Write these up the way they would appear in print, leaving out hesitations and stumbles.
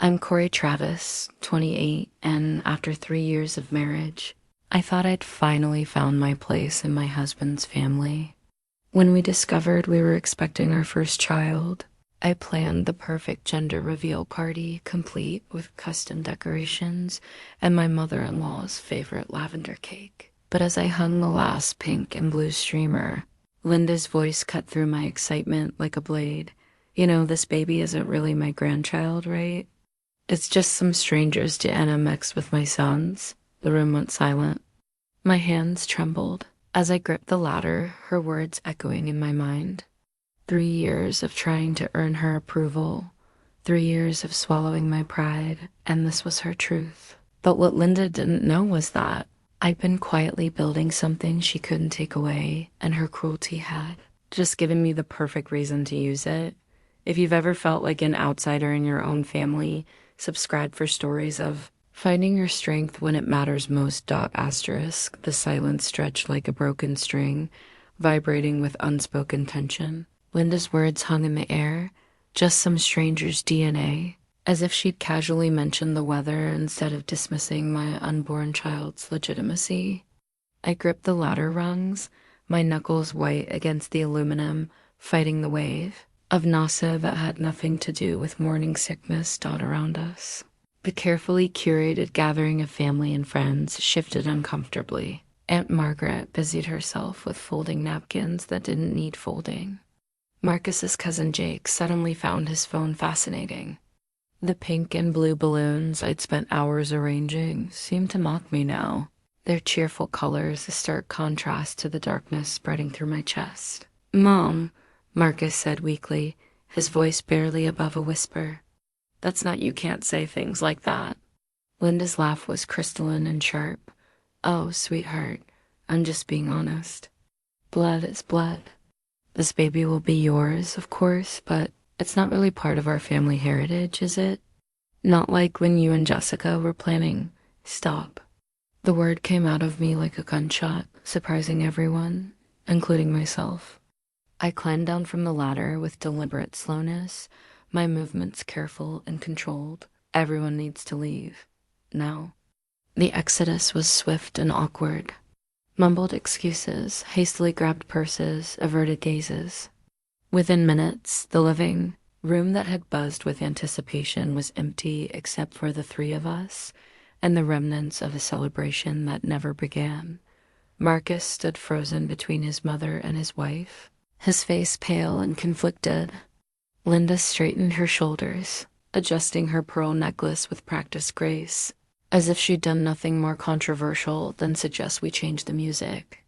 I'm Corrie Travis, 28, and after 3 years of marriage, I thought I'd finally found my place in my husband's family. When we discovered we were expecting our first child, I planned the perfect gender reveal party, complete with custom decorations and my mother-in-law's favorite lavender cake. But as I hung the last pink and blue streamer, Linda's voice cut through my excitement like a blade. You know, this baby isn't really my grandchild, right? It's just some strangers Deanna mixed with my sons. The room went silent. My hands trembled as I gripped the ladder, her words echoing in my mind. 3 years of trying to earn her approval, 3 years of swallowing my pride, and this was her truth. But what Linda didn't know was that I'd been quietly building something she couldn't take away, and her cruelty had just given me the perfect reason to use it. If you've ever felt like an outsider in your own family, subscribe for stories of finding your strength when it matters most. Asterisk, the silence stretched like a broken string, vibrating with unspoken tension. Linda's words hung in the air, just some stranger's DNA, as if she'd casually mentioned the weather instead of dismissing my unborn child's legitimacy. I gripped the ladder rungs, my knuckles white against the aluminum, fighting the wave of nausea that had nothing to do with morning sickness around us. The carefully curated gathering of family and friends shifted uncomfortably. Aunt Margaret busied herself with folding napkins that didn't need folding. Marcus's cousin Jake suddenly found his phone fascinating. The pink and blue balloons I'd spent hours arranging seemed to mock me now, their cheerful colors a stark contrast to the darkness spreading through my chest. "Mom," Marcus said weakly, his voice barely above a whisper. "That's not, you can't say things like that." Linda's laugh was crystalline and sharp. "Oh, sweetheart, I'm just being honest. Blood is blood. This baby will be yours, of course, but it's not really part of our family heritage, is it? Not like when you and Jessica were planning." "Stop." The word came out of me like a gunshot, surprising everyone, including myself. I climbed down from the ladder with deliberate slowness, my movements careful and controlled. Everyone needs to leave. Now. The exodus was swift and awkward. Mumbled excuses, hastily grabbed purses, averted gazes. Within minutes, the living room that had buzzed with anticipation was empty except for the three of us and the remnants of a celebration that never began. Marcus stood frozen between his mother and his wife, his face pale and conflicted. Linda straightened her shoulders, adjusting her pearl necklace with practiced grace, as if she'd done nothing more controversial than suggest we change the music.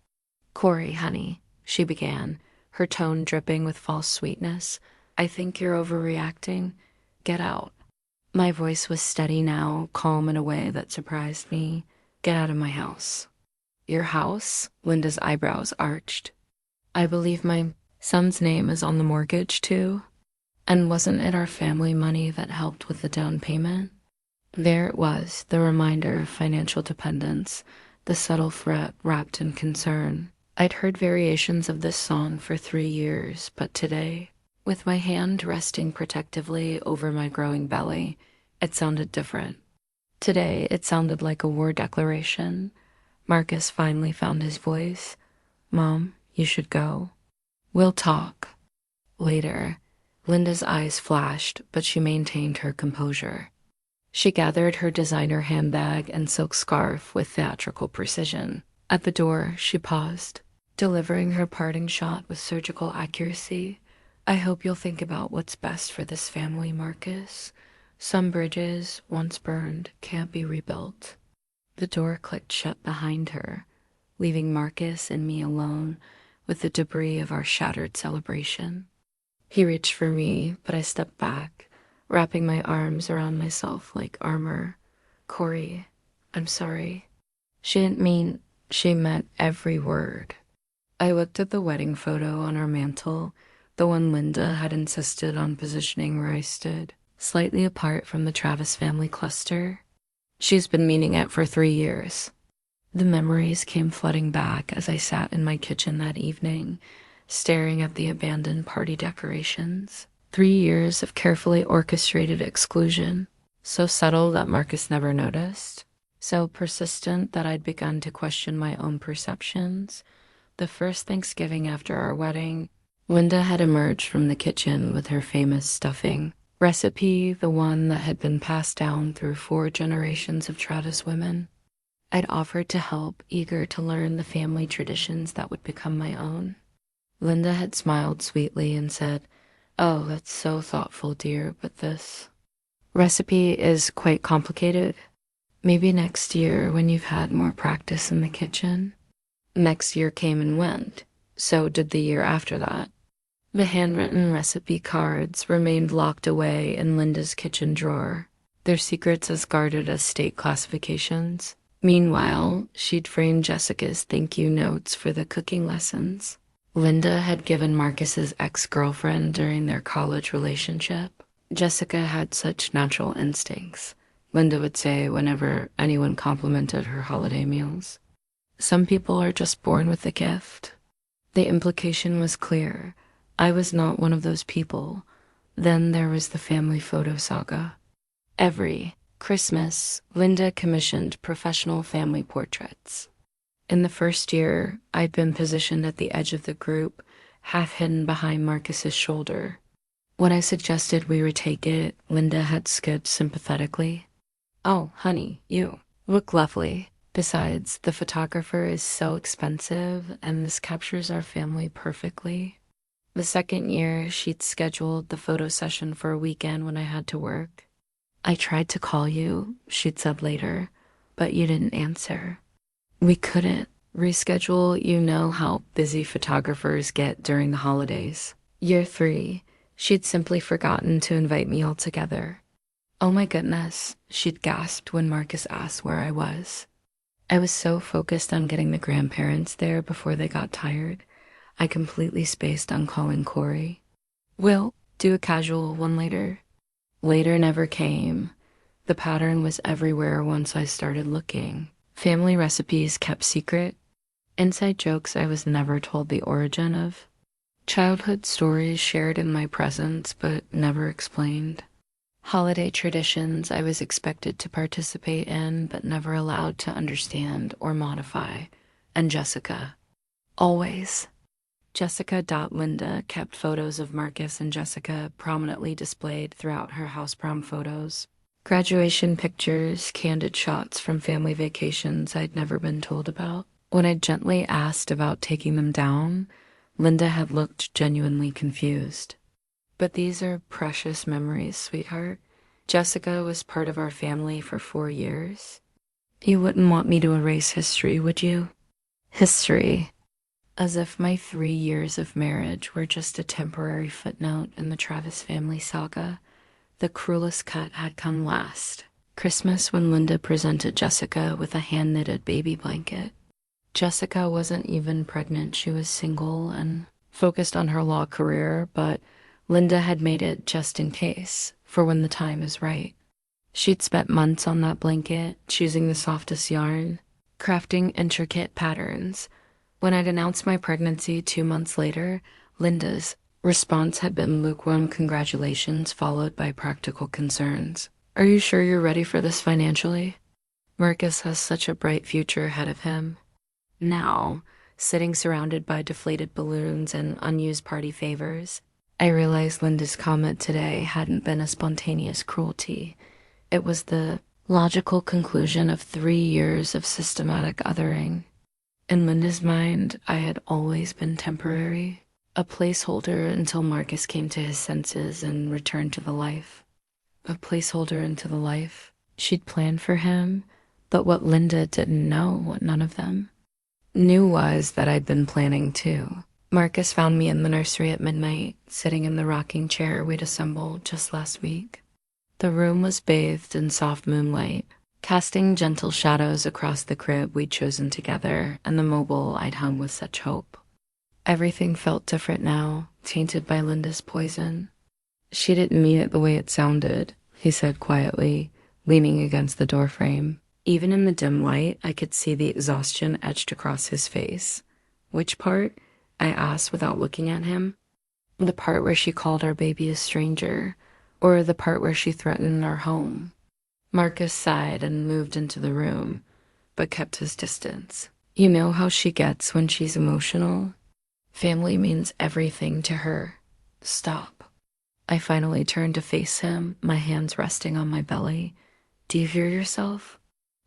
"Corrie, honey," she began, her tone dripping with false sweetness, "I think you're overreacting. Get out." My voice was steady now, calm in a way that surprised me. "Get out of my house." "Your house?" Linda's eyebrows arched. "I believe my son's name is on the mortgage, too. And wasn't it our family money that helped with the down payment?" There it was, the reminder of financial dependence, the subtle threat wrapped in concern. I'd heard variations of this song for 3 years, but today, with my hand resting protectively over my growing belly, it sounded different. Today, it sounded like a war declaration. Marcus finally found his voice. "Mom, you should go. We'll talk later." Linda's eyes flashed, but she maintained her composure. She gathered her designer handbag and silk scarf with theatrical precision. At the door, she paused, delivering her parting shot with surgical accuracy. "I hope you'll think about what's best for this family, Marcus. Some bridges, once burned, can't be rebuilt." The door clicked shut behind her, leaving Marcus and me alone with the debris of our shattered celebration. He reached for me, but I stepped back, wrapping my arms around myself like armor. "Corrie, I'm sorry." She didn't mean, she meant every word. I looked at the wedding photo on our mantle, the one Linda had insisted on positioning where I stood, slightly apart from the Travis family cluster. She's been meaning it for 3 years. The memories came flooding back as I sat in my kitchen that evening, staring at the abandoned party decorations. 3 years of carefully orchestrated exclusion. So subtle that Marcus never noticed, so persistent that I'd begun to question my own perceptions. The first Thanksgiving after our wedding, Linda had emerged from the kitchen with her famous stuffing recipe, the one that had been passed down through 4 generations of Travis women. I'd offered to help, eager to learn the family traditions that would become my own. Linda had smiled sweetly and said, "Oh, that's so thoughtful, dear, but this recipe is quite complicated. Maybe next year when you've had more practice in the kitchen." Next year came and went. So did the year after that. The handwritten recipe cards remained locked away in Linda's kitchen drawer, their secrets as guarded as state classifications. Meanwhile, she'd framed Jessica's thank you notes for the cooking lessons Linda had given Marcus's ex-girlfriend during their college relationship. Jessica had such natural instincts, Linda would say whenever anyone complimented her holiday meals. Some people are just born with a gift. The implication was clear. I was not one of those people. Then there was the family photo saga. Every Christmas, Linda commissioned professional family portraits. In the first year, I'd been positioned at the edge of the group, half hidden behind Marcus's shoulder. When I suggested we retake it, Linda had skid sympathetically. "Oh, honey, you look lovely. Besides, the photographer is so expensive, and this captures our family perfectly." The second year, she'd scheduled the photo session for a weekend when I had to work. "I tried to call you," she'd said later, "but you didn't answer. We couldn't reschedule. You know how busy photographers get during the holidays." Year 3, she'd simply forgotten to invite me altogether. "Oh my goodness," she'd gasped when Marcus asked where I was. I was so focused on getting the grandparents there before they got tired, I completely spaced on calling Corrie. "We'll do a casual one later." Later never came. The pattern was everywhere once I started looking. Family recipes kept secret. Inside jokes I was never told the origin of. Childhood stories shared in my presence but never explained. Holiday traditions I was expected to participate in but never allowed to understand or modify. And Jessica. Always. Jessica.Linda kept photos of Marcus and Jessica prominently displayed throughout her house prom photos. Graduation pictures, candid shots from family vacations I'd never been told about. When I gently asked about taking them down, Linda had looked genuinely confused. "But these are precious memories, sweetheart. Jessica was part of our family for 4 years. You wouldn't want me to erase history, would you?" History. As if my 3 years of marriage were just a temporary footnote in the Travis family saga. The cruelest cut had come last. Christmas, when Linda presented Jessica with a hand-knitted baby blanket. Jessica wasn't even pregnant. She was single and focused on her law career, but Linda had made it just in case, for when the time is right. She'd spent months on that blanket, choosing the softest yarn, crafting intricate patterns. When I'd announced my pregnancy 2 months later, Linda's response had been lukewarm congratulations followed by practical concerns. "Are you sure you're ready for this financially? Marcus has such a bright future ahead of him." Now, sitting surrounded by deflated balloons and unused party favors, I realized Linda's comment today hadn't been a spontaneous cruelty. It was the logical conclusion of 3 years of systematic othering. In Linda's mind, I had always been temporary, a placeholder until Marcus came to his senses and returned to the life. A placeholder into the life she'd planned for him, but what Linda didn't know, what none of them knew, was that I'd been planning too. Marcus found me in the nursery at midnight, sitting in the rocking chair we'd assembled just last week. The room was bathed in soft moonlight, casting gentle shadows across the crib we'd chosen together and the mobile I'd hung with such hope. Everything felt different now, tainted by Linda's poison. "She didn't mean it the way it sounded," he said quietly, leaning against the doorframe. Even in the dim light, I could see the exhaustion etched across his face. "Which part?" I asked without looking at him. "The part where she called our baby a stranger, or the part where she threatened our home?" Marcus sighed and moved into the room, but kept his distance. You know how she gets when she's emotional? Family means everything to her. Stop. I finally turned to face him, my hands resting on my belly. Do you hear yourself?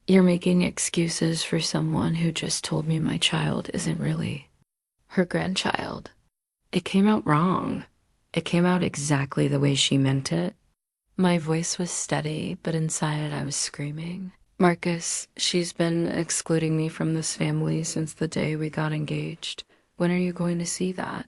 You're making excuses for someone who just told me my child isn't really her grandchild. It came out wrong. It came out exactly the way she meant it. My voice was steady, but inside I was screaming. Marcus, she's been excluding me from this family since the day we got engaged. When are you going to see that?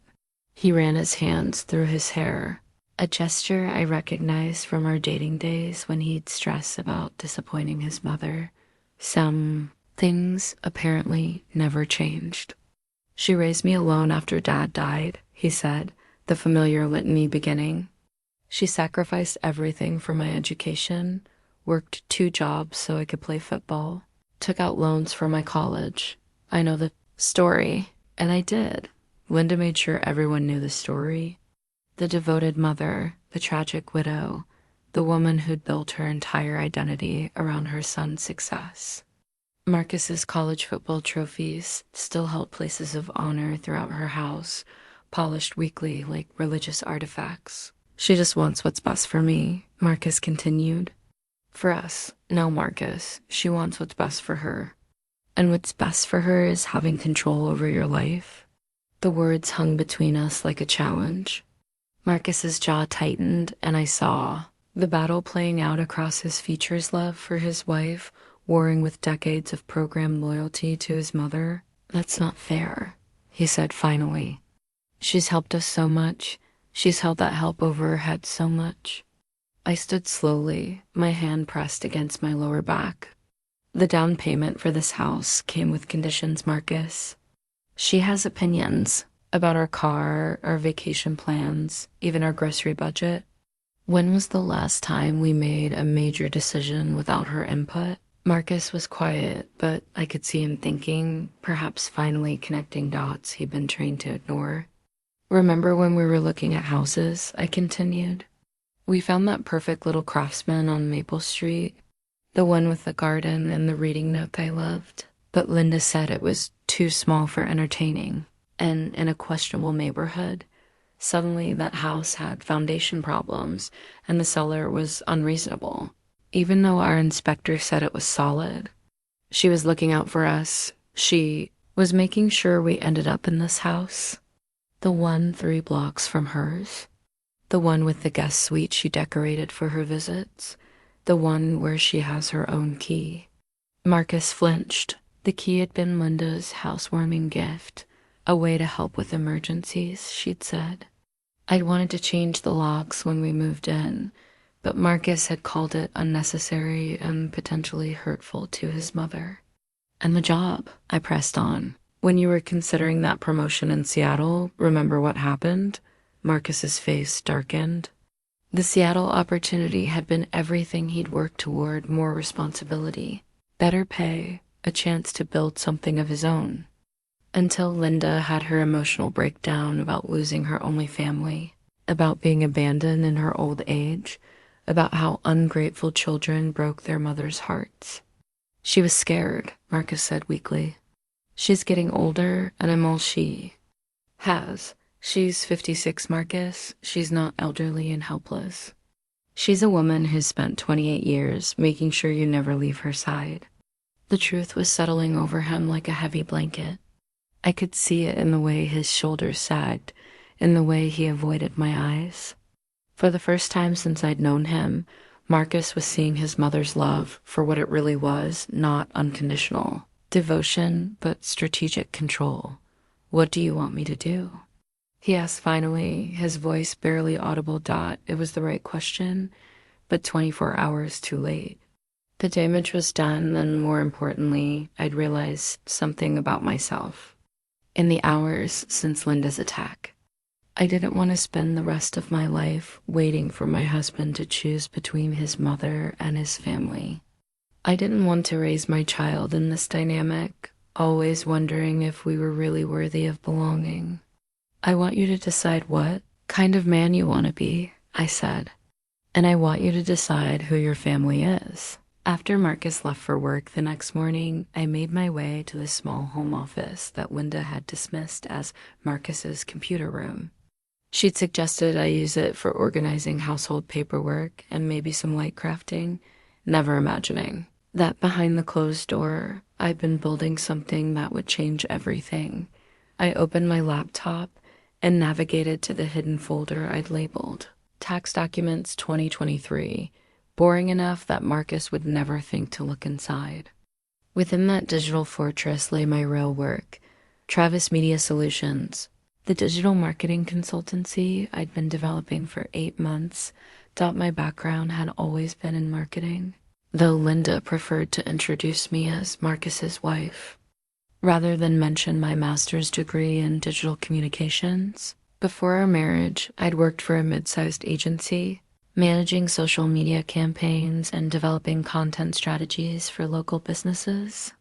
He ran his hands through his hair, a gesture I recognized from our dating days when he'd stress about disappointing his mother. Some things apparently never changed. She raised me alone after Dad died, he said, the familiar litany beginning. She sacrificed everything for my education, worked 2 jobs so I could play football, took out loans for my college. I know the story, and I did. Linda made sure everyone knew the story. The devoted mother, the tragic widow, the woman who'd built her entire identity around her son's success. Marcus's college football trophies still held places of honor throughout her house, polished weekly like religious artifacts. She just wants what's best for me, Marcus continued. For us, no, Marcus, she wants what's best for her. And what's best for her is having control over your life. The words hung between us like a challenge. Marcus's jaw tightened, and I saw the battle playing out across his features love for his wife, warring with decades of programmed loyalty to his mother. That's not fair, he said finally. She's helped us so much. She's held that help over her head so much. I stood slowly, my hand pressed against my lower back. The down payment for this house came with conditions, Marcus. She has opinions about our car, our vacation plans, even our grocery budget. When was the last time we made a major decision without her input? Marcus was quiet, but I could see him thinking, perhaps finally connecting dots he'd been trained to ignore. Remember when we were looking at houses? I continued. We found that perfect little craftsman on Maple Street, the one with the garden and the reading nook I loved. But Linda said it was too small for entertaining, and in a questionable neighborhood. Suddenly that house had foundation problems, and the seller was unreasonable, even though our inspector said it was solid. She was looking out for us. She was making sure we ended up in this house, the one 3 blocks from hers, the one with the guest suite she decorated for her visits, the one where she has her own key. Marcus flinched. The key had been Linda's housewarming gift, a way to help with emergencies, she'd said. I'd wanted to change the locks when we moved in, but Marcus had called it unnecessary and potentially hurtful to his mother. And the job, I pressed on. When you were considering that promotion in Seattle, remember what happened? Marcus's face darkened. The Seattle opportunity had been everything he'd worked toward: more responsibility, better pay, a chance to build something of his own. Until Linda had her emotional breakdown about losing her only family, about being abandoned in her old age, about how ungrateful children broke their mother's hearts. She was scared, Marcus said weakly. She's getting older, and I'm all she has. She's 56, Marcus. She's not elderly and helpless. She's a woman who's spent 28 years making sure you never leave her side. The truth was settling over him like a heavy blanket. I could see it in the way his shoulders sagged, in the way he avoided my eyes. For the first time since I'd known him, Marcus was seeing his mother's love for what it really was, not unconditional. Devotion, but strategic control. What do you want me to do? He asked finally, his voice barely audible. It was the right question, but 24 hours too late. The damage was done, and more importantly, I'd realized something about myself. In the hours since Linda's attack, I didn't want to spend the rest of my life waiting for my husband to choose between his mother and his family. I didn't want to raise my child in this dynamic, always wondering if we were really worthy of belonging. I want you to decide what kind of man you want to be, I said. And I want you to decide who your family is. After Marcus left for work the next morning, I made my way to the small home office that Linda had dismissed as Marcus's computer room. She'd suggested I use it for organizing household paperwork and maybe some light crafting, never imagining that behind the closed door, I'd been building something that would change everything. I opened my laptop and navigated to the hidden folder I'd labeled Tax Documents 2023, boring enough that Marcus would never think to look inside. Within that digital fortress lay my real work, Travis Media Solutions, the digital marketing consultancy I'd been developing for 8 months. My background had always been in marketing, though Linda preferred to introduce me as Marcus's wife, rather than mention my master's degree in digital communications. Before our marriage, I'd worked for a mid-sized agency, managing social media campaigns and developing content strategies for local businesses.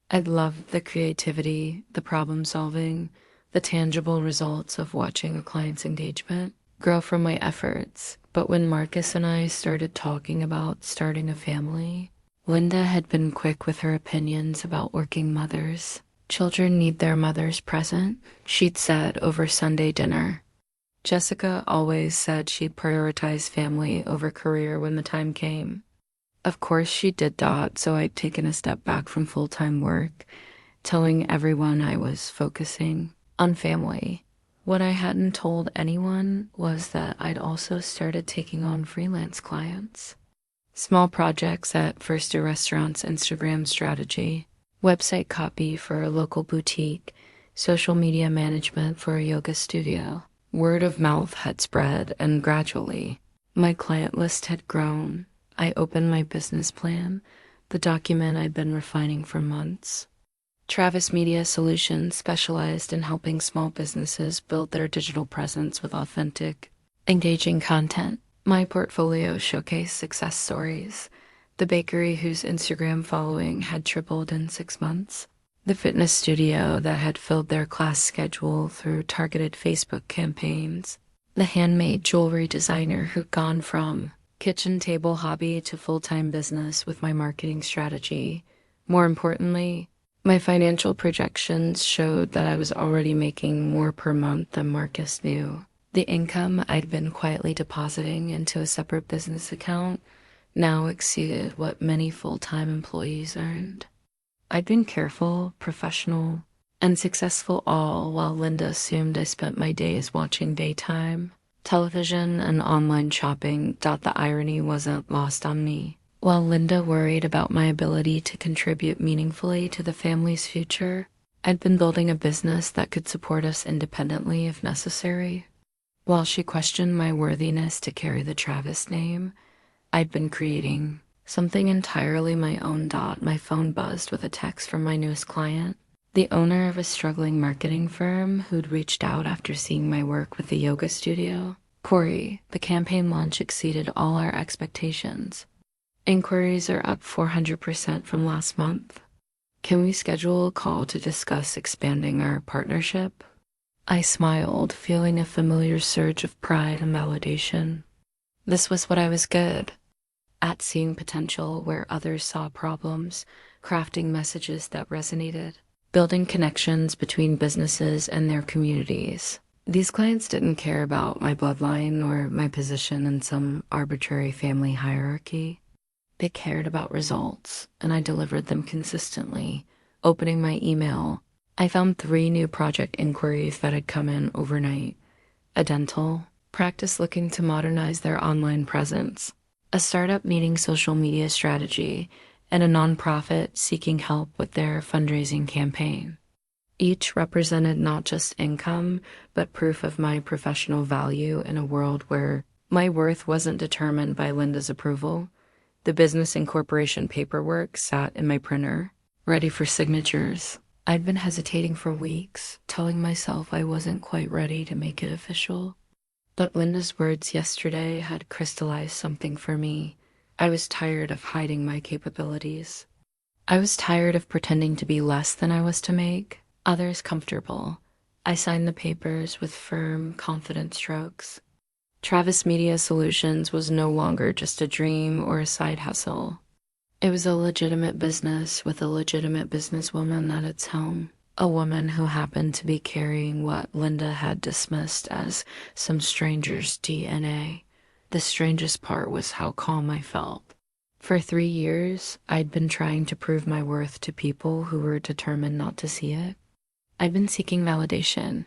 I'd loved the creativity, the problem solving, the tangible results of watching a client's engagement grow from my efforts. But when Marcus and I started talking about starting a family, Linda had been quick with her opinions about working mothers. Children need their mothers present, she'd said over Sunday dinner. Jessica always said she'd prioritize family over career when the time came. Of course she did that, so I'd taken a step back from full-time work, telling everyone I was focusing on family. What I hadn't told anyone was that I'd also started taking on freelance clients. Small projects at first a restaurant's Instagram strategy, website copy for a local boutique, social media management for a yoga studio. Word of mouth had spread, and gradually, my client list had grown. I opened my business plan, the document I'd been refining for months. Travis Media Solutions specialized in helping small businesses build their digital presence with authentic, engaging content. My portfolio showcased success stories. The bakery whose Instagram following had tripled in 6 months. The fitness studio that had filled their class schedule through targeted Facebook campaigns. The handmade jewelry designer who'd gone from kitchen table hobby to full-time business with my marketing strategy. More importantly, my financial projections showed that I was already making more per month than Marcus knew. The income I'd been quietly depositing into a separate business account now exceeded what many full-time employees earned. I'd been careful, professional, and successful, all while Linda assumed I spent my days watching daytime television and online shopping. The irony wasn't lost on me. While Linda worried about my ability to contribute meaningfully to the family's future, I'd been building a business that could support us independently if necessary. While she questioned my worthiness to carry the Travis name, I'd been creating something entirely my own. My phone buzzed with a text from my newest client, the owner of a struggling marketing firm who'd reached out after seeing my work with the yoga studio. Corrie, the campaign launch exceeded all our expectations. Inquiries are up 400% from last month. Can we schedule a call to discuss expanding our partnership? I smiled, feeling a familiar surge of pride and validation. This was what I was good at, seeing potential where others saw problems, crafting messages that resonated, building connections between businesses and their communities. These clients didn't care about my bloodline or my position in some arbitrary family hierarchy. They cared about results, and I delivered them consistently. Opening my email, I found 3 new project inquiries that had come in overnight. A dental practice looking to modernize their online presence, a startup needing social media strategy, and a nonprofit seeking help with their fundraising campaign. Each represented not just income, but proof of my professional value in a world where my worth wasn't determined by Linda's approval. The business incorporation paperwork sat in my printer, ready for signatures. I'd been hesitating for weeks, telling myself I wasn't quite ready to make it official. But Linda's words yesterday had crystallized something for me. I was tired of hiding my capabilities. I was tired of pretending to be less than I was to make others comfortable. I signed the papers with firm, confident strokes. Travis Media Solutions was no longer just a dream or a side hustle. It was a legitimate business with a legitimate businesswoman at its helm. A woman who happened to be carrying what Linda had dismissed as some stranger's DNA. The strangest part was how calm I felt. For 3 years, I'd been trying to prove my worth to people who were determined not to see it. I'd been seeking validation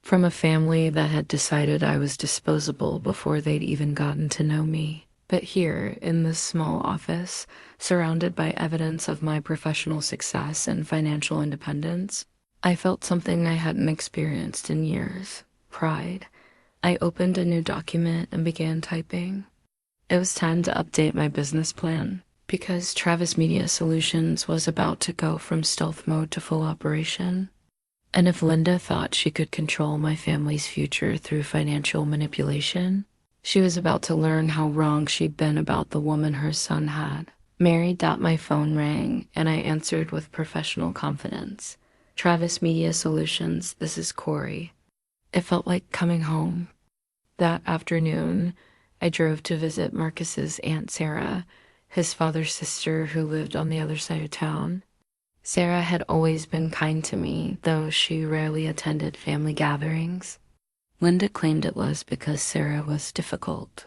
from a family that had decided I was disposable before they'd even gotten to know me. But here, in this small office, surrounded by evidence of my professional success and financial independence, I felt something I hadn't experienced in years: pride. I opened a new document and began typing. It was time to update my business plan, because Travis Media Solutions was about to go from stealth mode to full operation. And if Linda thought she could control my family's future through financial manipulation, she was about to learn how wrong she'd been about the woman her son had. Married, my phone rang, and I answered with professional confidence. Travis Media Solutions, this is Corrie. It felt like coming home. That afternoon, I drove to visit Marcus's Aunt Sarah, his father's sister who lived on the other side of town. Sarah had always been kind to me, though she rarely attended family gatherings. Linda claimed it was because Sarah was difficult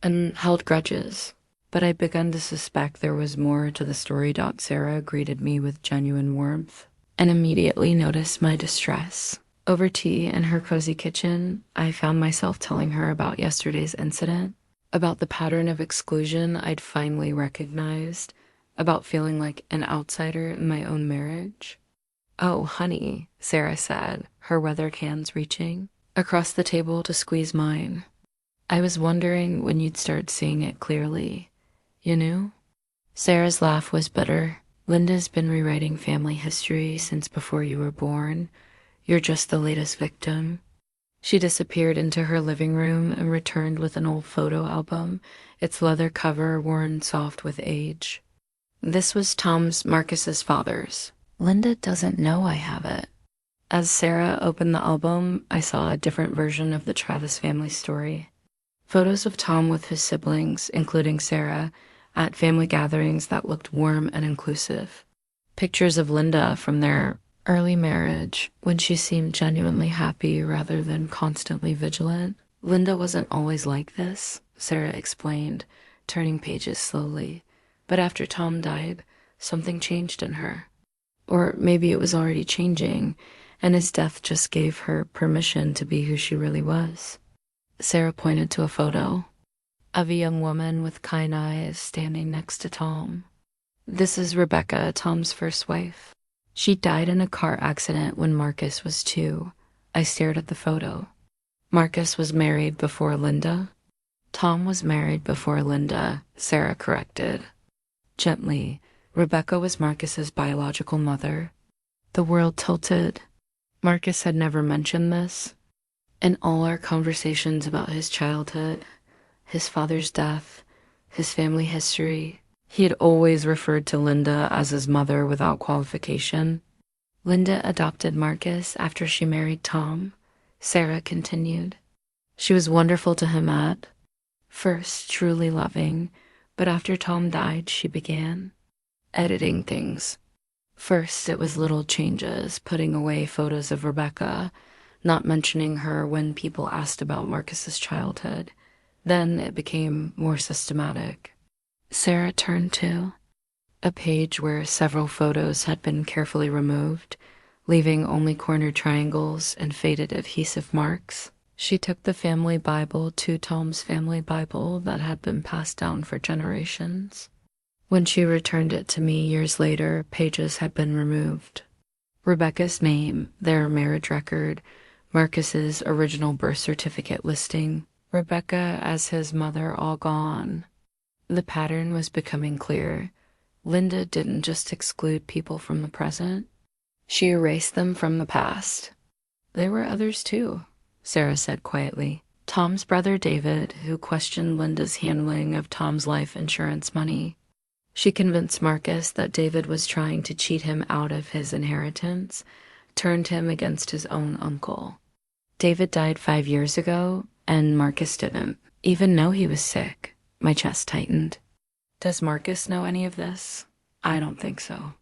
and held grudges, but I'd begun to suspect there was more to the story. Sarah greeted me with genuine warmth and immediately noticed my distress. Over tea in her cozy kitchen, I found myself telling her about yesterday's incident, about the pattern of exclusion I'd finally recognized, about feeling like an outsider in my own marriage. "Oh, honey," Sarah said, her weather cans reaching across the table to squeeze mine. "I was wondering when you'd start seeing it clearly. You knew?" Sarah's laugh was bitter. "Linda's been rewriting family history since before you were born. You're just the latest victim." She disappeared into her living room and returned with an old photo album, its leather cover worn soft with age. This was Marcus's father's. "Linda doesn't know I have it." As Sarah opened the album, I saw a different version of the Travis family story. Photos of Tom with his siblings, including Sarah, at family gatherings that looked warm and inclusive. Pictures of Linda from their early marriage, when she seemed genuinely happy rather than constantly vigilant. "Linda wasn't always like this," Sarah explained, turning pages slowly. "But after Tom died, something changed in her. Or maybe it was already changing, and his death just gave her permission to be who she really was." Sarah pointed to a photo of a young woman with kind eyes standing next to Tom. "This is Rebecca, Tom's first wife. She died in a car accident when Marcus was 2. I stared at the photo. Marcus was married before Linda. Tom was married before Linda, Sarah corrected. Gently, Rebecca was Marcus's biological mother. The world tilted. Marcus had never mentioned this. In all our conversations about his childhood, his father's death, his family history, he had always referred to Linda as his mother without qualification. Linda adopted Marcus after she married Tom, Sarah continued. She was wonderful to him at first, truly loving, but after Tom died, she began editing things. First, it was little changes, putting away photos of Rebecca, not mentioning her when people asked about Marcus's childhood. Then it became more systematic. Sarah turned to a page where several photos had been carefully removed, leaving only corner triangles and faded adhesive marks. She took the family Bible to Tom's family Bible that had been passed down for generations. When she returned it to me years later, pages had been removed. Rebecca's name, their marriage record, Marcus's original birth certificate listing, Rebecca as his mother all gone. The pattern was becoming clear. Linda didn't just exclude people from the present. She erased them from the past. There were others too, Sarah said quietly. Tom's brother David, who questioned Linda's handling of Tom's life insurance money. She convinced Marcus that David was trying to cheat him out of his inheritance, turned him against his own uncle. David died 5 years ago, and Marcus didn't even know he was sick. My chest tightened. Does Marcus know any of this? I don't think so.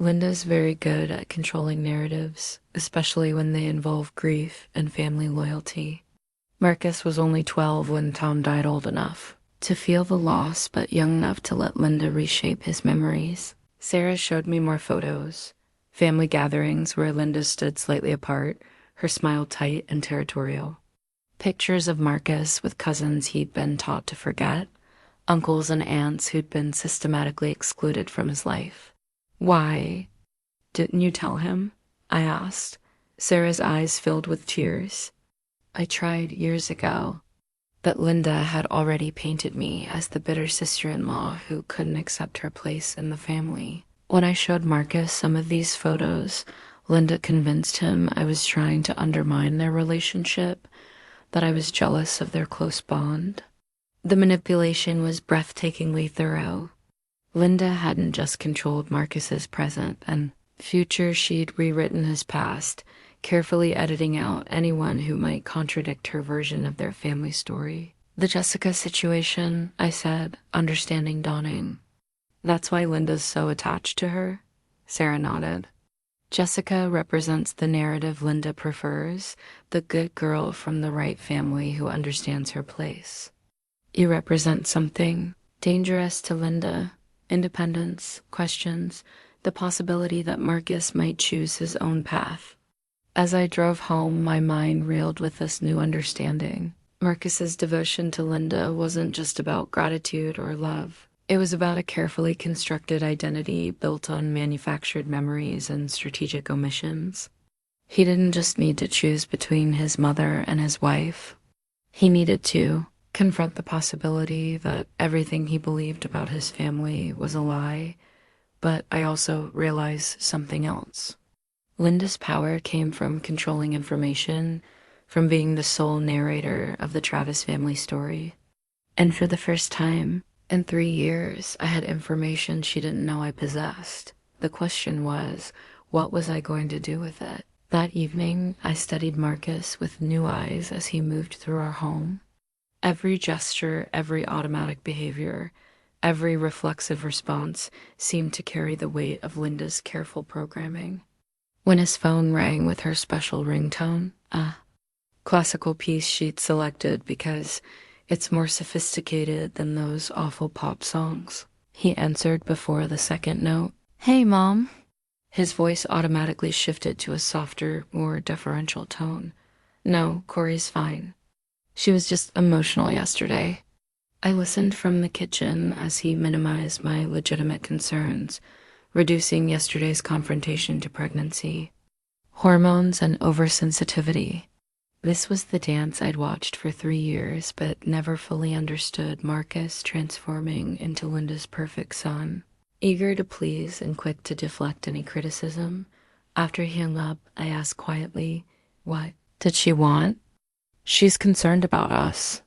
Linda's very good at controlling narratives, especially when they involve grief and family loyalty. Marcus was only 12 when Tom died, old enough to feel the loss, but young enough to let Linda reshape his memories. Sarah showed me more photos. Family gatherings where Linda stood slightly apart, her smile tight and territorial. Pictures of Marcus with cousins he'd been taught to forget, uncles and aunts who'd been systematically excluded from his life. Why didn't you tell him? I asked, Sarah's eyes filled with tears. I tried years ago, but Linda had already painted me as the bitter sister-in-law who couldn't accept her place in the family. When I showed Marcus some of these photos, Linda convinced him I was trying to undermine their relationship, that I was jealous of their close bond. The manipulation was breathtakingly thorough. Linda hadn't just controlled Marcus's present and future, she'd rewritten his past, carefully editing out anyone who might contradict her version of their family story. The Jessica situation, I said, understanding dawning. That's why Linda's so attached to her? Sarah nodded. Jessica represents the narrative Linda prefers, the good girl from the right family who understands her place. You represent something dangerous to Linda: independence, questions, the possibility that Marcus might choose his own path. As I drove home, my mind reeled with this new understanding. Marcus's devotion to Linda wasn't just about gratitude or love. It was about a carefully constructed identity built on manufactured memories and strategic omissions. He didn't just need to choose between his mother and his wife. He needed to confront the possibility that everything he believed about his family was a lie, but I also realized something else. Linda's power came from controlling information, from being the sole narrator of the Travis family story. And for the first time in 3 years, I had information she didn't know I possessed. The question was, what was I going to do with it? That evening, I studied Marcus with new eyes as he moved through our home. Every gesture, every automatic behavior, every reflexive response seemed to carry the weight of Linda's careful programming. When his phone rang with her special ringtone, classical piece she'd selected because it's more sophisticated than those awful pop songs. He answered before the second note. Hey, Mom. His voice automatically shifted to a softer, more deferential tone. No, Corrie's fine. She was just emotional yesterday. I listened from the kitchen as he minimized my legitimate concerns, reducing yesterday's confrontation to pregnancy. Hormones and oversensitivity. This was the dance I'd watched for 3 years, but never fully understood Marcus transforming into Linda's perfect son. Eager to please and quick to deflect any criticism, after he hung up, I asked quietly, what did she want? She's concerned about us,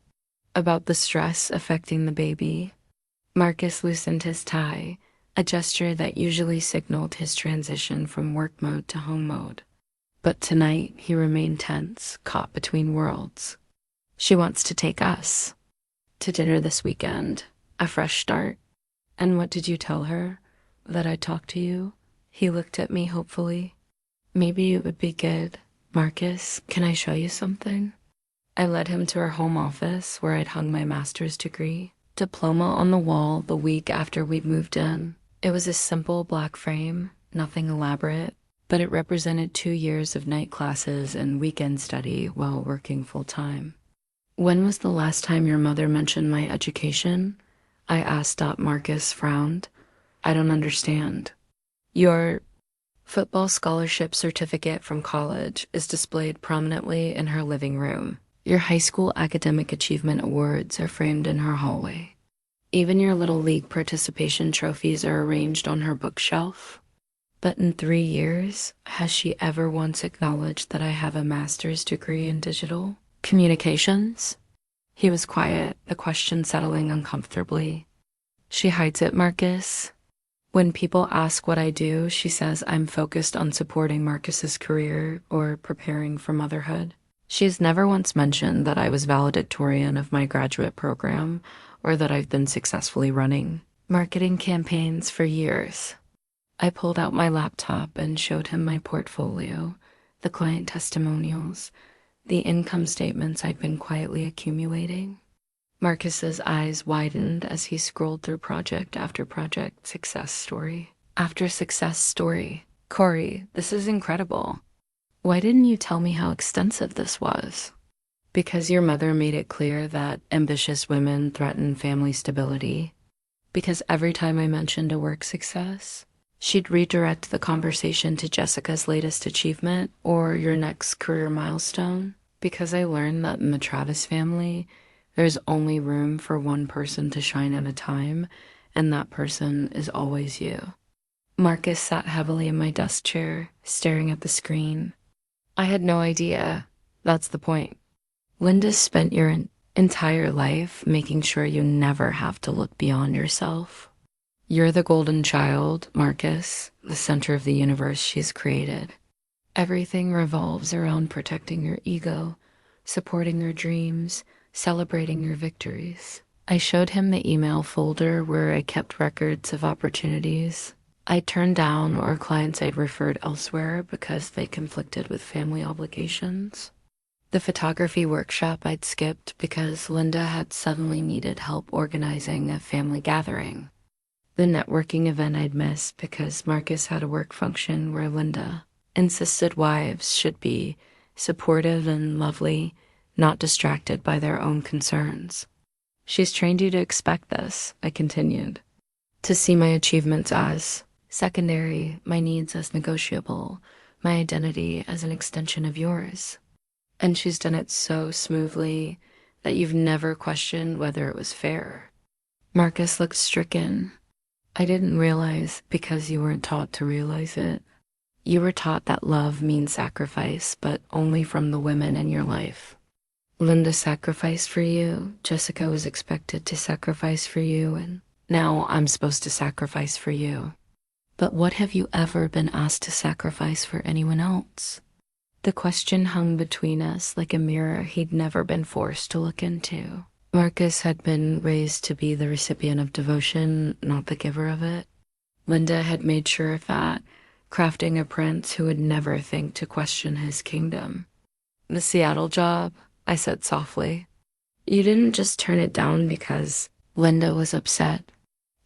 about the stress affecting the baby. Marcus loosened his tie, a gesture that usually signaled his transition from work mode to home mode. But tonight, he remained tense, caught between worlds. She wants to take us to dinner this weekend, a fresh start. And what did you tell her? That I'd talk to you? He looked at me hopefully. Maybe it would be good. Marcus, can I show you something? I led him to our home office where I'd hung my master's degree. Diploma on the wall the week after we'd moved in. It was a simple black frame, nothing elaborate, but it represented 2 years of night classes and weekend study while working full-time. When was the last time your mother mentioned my education? I asked. Marcus frowned. I don't understand. Your football scholarship certificate from college is displayed prominently in her living room. Your high school academic achievement awards are framed in her hallway. Even your little league participation trophies are arranged on her bookshelf. But in 3 years, has she ever once acknowledged that I have a master's degree in digital communications? He was quiet, the question settling uncomfortably. She hides it, Marcus. When people ask what I do, she says I'm focused on supporting Marcus's career or preparing for motherhood. She has never once mentioned that I was valedictorian of my graduate program or that I've been successfully running. Marketing campaigns for years. I pulled out my laptop and showed him my portfolio, the client testimonials, the income statements I'd been quietly accumulating. Marcus's eyes widened as he scrolled through project after project, success story after success story. Corrie, this is incredible. Why didn't you tell me how extensive this was? Because your mother made it clear that ambitious women threaten family stability. Because every time I mentioned a work success, she'd redirect the conversation to Jessica's latest achievement or your next career milestone. Because I learned that in the Travis family, there's only room for one person to shine at a time, and that person is always you. Marcus sat heavily in my desk chair, staring at the screen. I had no idea. That's the point. Linda spent your entire life making sure you never have to look beyond yourself. You're the golden child, Marcus, the center of the universe she's created. Everything revolves around protecting your ego, supporting your dreams, celebrating your victories. I showed him the email folder where I kept records of opportunities I'd turned down or clients I'd referred elsewhere because they conflicted with family obligations. The photography workshop I'd skipped because Linda had suddenly needed help organizing a family gathering. The networking event I'd missed because Marcus had a work function where Linda insisted wives should be supportive and lovely, not distracted by their own concerns. She's trained you to expect this, I continued. To see my achievements as secondary, my needs as negotiable, my identity as an extension of yours. And she's done it so smoothly that you've never questioned whether it was fair. Marcus looked stricken. I didn't realize because you weren't taught to realize it. You were taught that love means sacrifice, but only from the women in your life. Linda sacrificed for you, Jessica was expected to sacrifice for you, and now I'm supposed to sacrifice for you. But what have you ever been asked to sacrifice for anyone else? The question hung between us like a mirror he'd never been forced to look into. Marcus had been raised to be the recipient of devotion, not the giver of it. Linda had made sure of that, crafting a prince who would never think to question his kingdom. The Seattle job, I said softly. You didn't just turn it down because Linda was upset.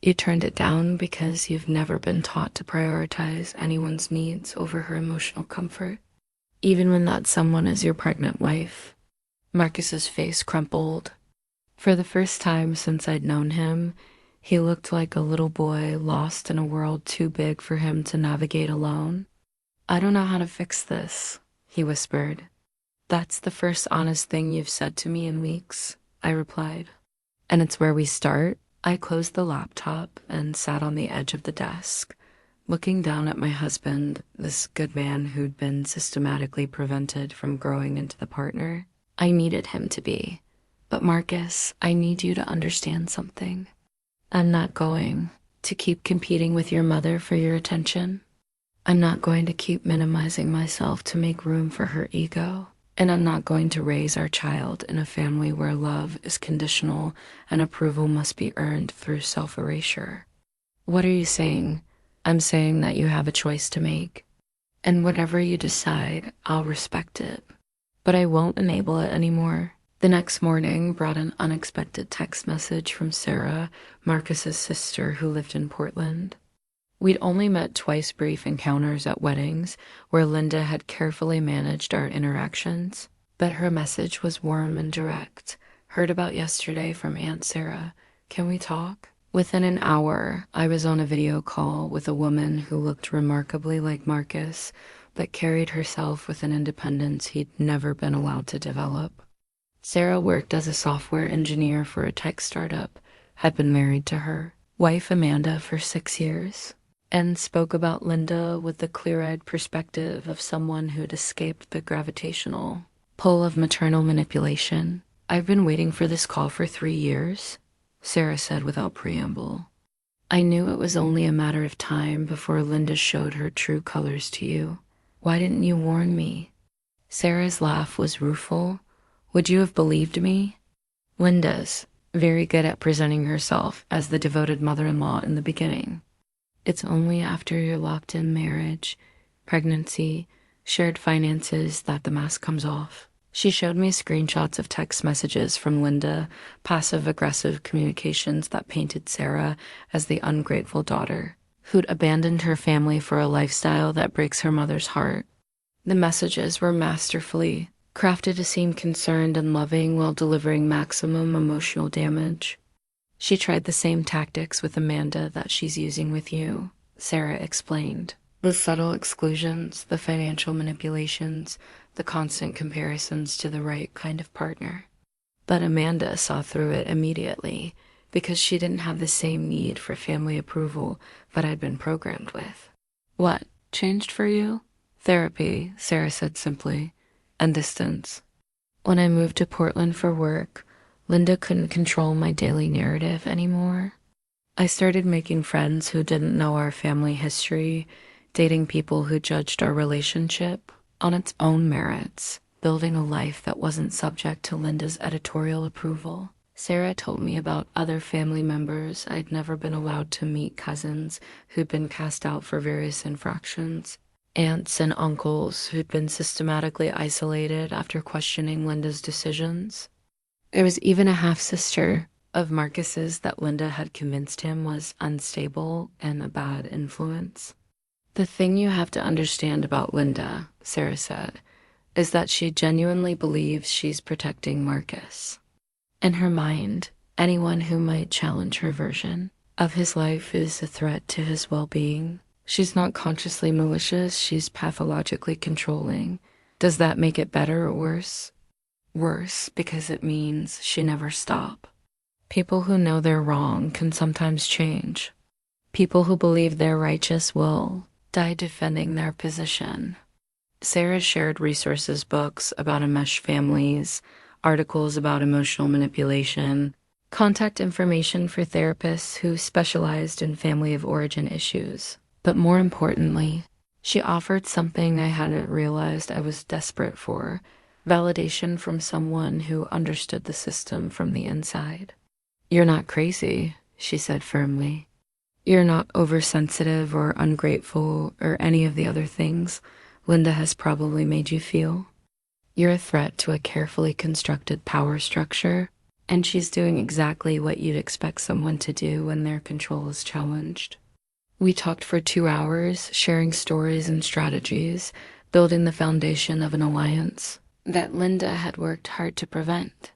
You turned it down because you've never been taught to prioritize anyone's needs over her emotional comfort, even when that someone is your pregnant wife. Marcus's face crumpled. For the first time since I'd known him, he looked like a little boy lost in a world too big for him to navigate alone. I don't know how to fix this, he whispered. That's the first honest thing you've said to me in weeks, I replied. And it's where we start. I closed the laptop and sat on the edge of the desk, looking down at my husband, this good man who'd been systematically prevented from growing into the partner I needed him to be. But Marcus, I need you to understand something. I'm not going to keep competing with your mother for your attention. I'm not going to keep minimizing myself to make room for her ego. And I'm not going to raise our child in a family where love is conditional and approval must be earned through self-erasure. What are you saying? I'm saying that you have a choice to make. And whatever you decide, I'll respect it. But I won't enable it anymore. The next morning brought an unexpected text message from Sarah, Marcus's sister who lived in Portland. We'd only met twice brief encounters at weddings where Linda had carefully managed our interactions, but her message was warm and direct. Heard about yesterday from Aunt Sarah. Can we talk? Within an hour, I was on a video call with a woman who looked remarkably like Marcus, but carried herself with an independence he'd never been allowed to develop. Sarah worked as a software engineer for a tech startup, had been married to her wife Amanda for 6 years, and spoke about Linda with the clear-eyed perspective of someone who'd escaped the gravitational pull of maternal manipulation. I've been waiting for this call for 3 years, Sarah said without preamble. I knew it was only a matter of time before Linda showed her true colors to you. Why didn't you warn me? Sarah's laugh was rueful. Would you have believed me? Linda's. very good at presenting herself as the devoted mother-in-law in the beginning. It's only after your locked-in marriage, pregnancy, shared finances that the mask comes off. She showed me screenshots of text messages from Linda, passive-aggressive communications that painted Sarah as the ungrateful daughter, who'd abandoned her family for a lifestyle that breaks her mother's heart. The messages were masterfully crafted to seem concerned and loving while delivering maximum emotional damage. She tried the same tactics with Amanda that she's using with you, Sarah explained. The subtle exclusions, the financial manipulations, the constant comparisons to the right kind of partner. But Amanda saw through it immediately because she didn't have the same need for family approval that I'd been programmed with. What changed for you? Therapy, Sarah said simply, and distance. When I moved to Portland for work, Linda couldn't control my daily narrative anymore. I started making friends who didn't know our family history, dating people who judged our relationship on its own merits, building a life that wasn't subject to Linda's editorial approval. Sarah told me about other family members I'd never been allowed to meet, cousins who'd been cast out for various infractions, aunts and uncles who'd been systematically isolated after questioning Linda's decisions. There was even a half-sister of Marcus's that Linda had convinced him was unstable and a bad influence. The thing you have to understand about Linda, Sarah said, is that she genuinely believes she's protecting Marcus. In her mind, anyone who might challenge her version of his life is a threat to his well-being. She's not consciously malicious, she's pathologically controlling. Does that make it better or worse? Worse, because it means she never stops. People who know they're wrong can sometimes change. People who believe they're righteous will die defending their position. Sarah shared resources books about enmeshed families, articles about emotional manipulation, contact information for therapists who specialized in family of origin issues. But more importantly, she offered something I hadn't realized I was desperate for: validation from someone who understood the system from the inside. You're not crazy, she said firmly. You're not oversensitive or ungrateful or any of the other things Linda has probably made you feel. You're a threat to a carefully constructed power structure, and she's doing exactly what you'd expect someone to do when their control is challenged. We talked for 2 hours, sharing stories and strategies, building the foundation of an alliance that Linda had worked hard to prevent.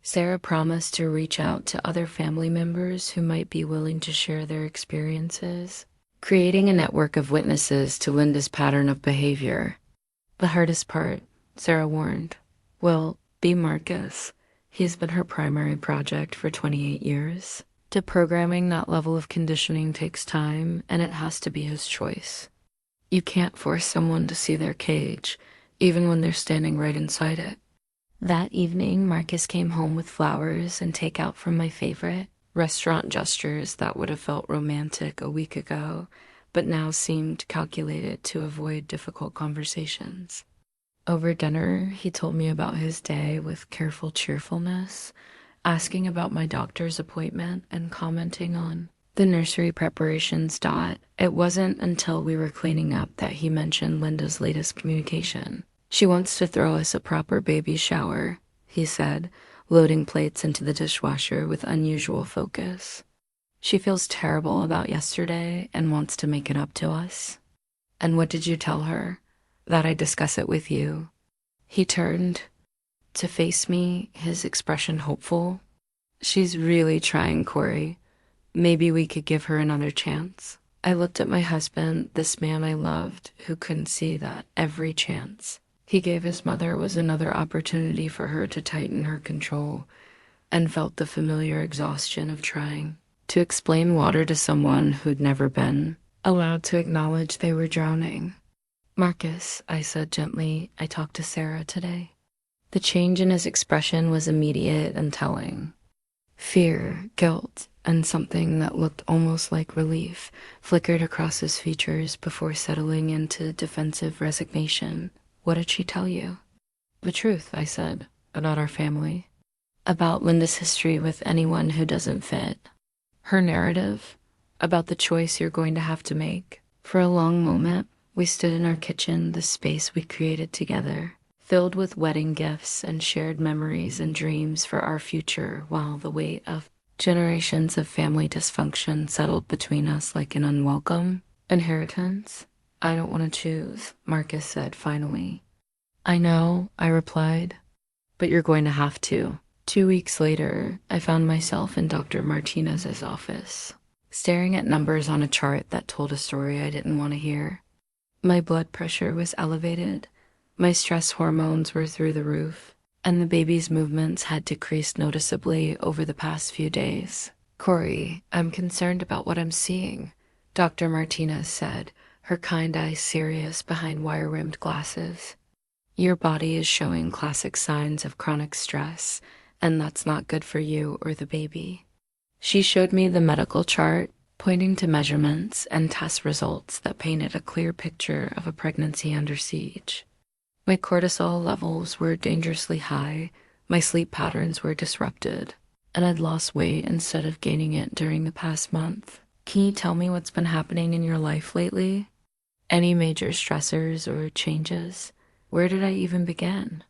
Sarah promised to reach out to other family members who might be willing to share their experiences, creating a network of witnesses to Linda's pattern of behavior. The hardest part, Sarah warned, will be Marcus. He's been her primary project for 28 years. Deprogramming that level of conditioning takes time, and it has to be his choice. You can't force someone to see their cage, even when they're standing right inside it. That evening, Marcus came home with flowers and takeout from my favorite, restaurant gestures that would have felt romantic a week ago, but now seemed calculated to avoid difficult conversations. Over dinner, he told me about his day with careful cheerfulness, asking about my doctor's appointment and commenting on the nursery preparations. It wasn't until we were cleaning up that he mentioned Linda's latest communication. She wants to throw us a proper baby shower, he said, loading plates into the dishwasher with unusual focus. She feels terrible about yesterday and wants to make it up to us. And what did you tell her? That I'd discuss it with you. He turned to face me, his expression hopeful. She's really trying, Corrie. Maybe we could give her another chance. I looked at my husband, this man I loved, who couldn't see that every chance he gave his mother was another opportunity for her to tighten her control, and felt the familiar exhaustion of trying to explain water to someone who'd never been allowed to acknowledge they were drowning. Marcus, I said gently, I talked to Sarah today. The change in his expression was immediate and telling. Fear, guilt, and something that looked almost like relief flickered across his features before settling into defensive resignation. What did she tell you? The truth, I said, about our family. about Linda's history with anyone who doesn't fit. Her narrative about the choice you're going to have to make. For a long moment, we stood in our kitchen, the space we created together, filled with wedding gifts and shared memories and dreams for our future, while the weight of generations of family dysfunction settled between us like an unwelcome inheritance. I don't want to choose, Marcus said finally. I know, I replied, but you're going to have to. 2 weeks later, I found myself in Dr. Martinez's office, staring at numbers on a chart that told a story I didn't want to hear. My blood pressure was elevated, my stress hormones were through the roof, and the baby's movements had decreased noticeably over the past few days. Corrie, I'm concerned about what I'm seeing, Dr. Martinez said, her kind eyes serious behind wire-rimmed glasses. Your body is showing classic signs of chronic stress, and that's not good for you or the baby. She showed me the medical chart, pointing to measurements and test results that painted a clear picture of a pregnancy under siege. My cortisol levels were dangerously high, my sleep patterns were disrupted, and I'd lost weight instead of gaining it during the past month. Can you tell me what's been happening in your life lately? Any major stressors or changes? Where did I even begin?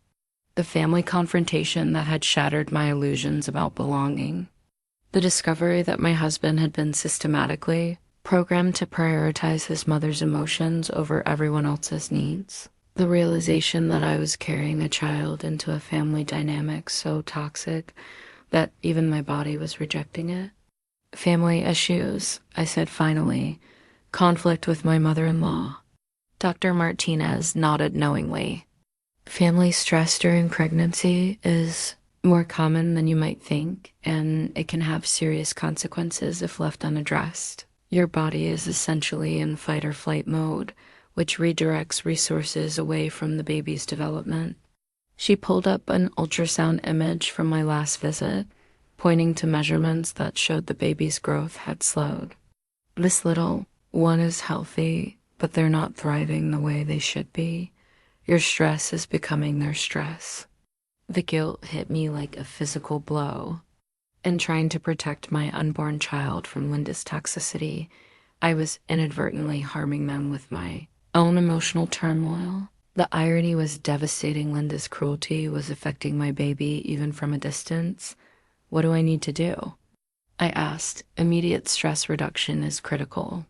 The family confrontation that had shattered my illusions about belonging. The discovery that my husband had been systematically programmed to prioritize his mother's emotions over everyone else's needs. The realization that I was carrying a child into a family dynamic so toxic that even my body was rejecting it. Family issues, I said finally. Conflict with my mother-in-law. Dr. Martinez nodded knowingly. Family stress during pregnancy is more common than you might think, and it can have serious consequences if left unaddressed. Your body is essentially in fight or flight mode, which redirects resources away from the baby's development. She pulled up an ultrasound image from my last visit, pointing to measurements that showed the baby's growth had slowed. This little one is healthy, but they're not thriving the way they should be. Your stress is becoming their stress. The guilt hit me like a physical blow. In trying to protect my unborn child from Linda's toxicity, I was inadvertently harming them with my own emotional turmoil. The irony was devastating. Linda's cruelty was affecting my baby even from a distance. What do I need to do? I asked. Immediate stress reduction is critical.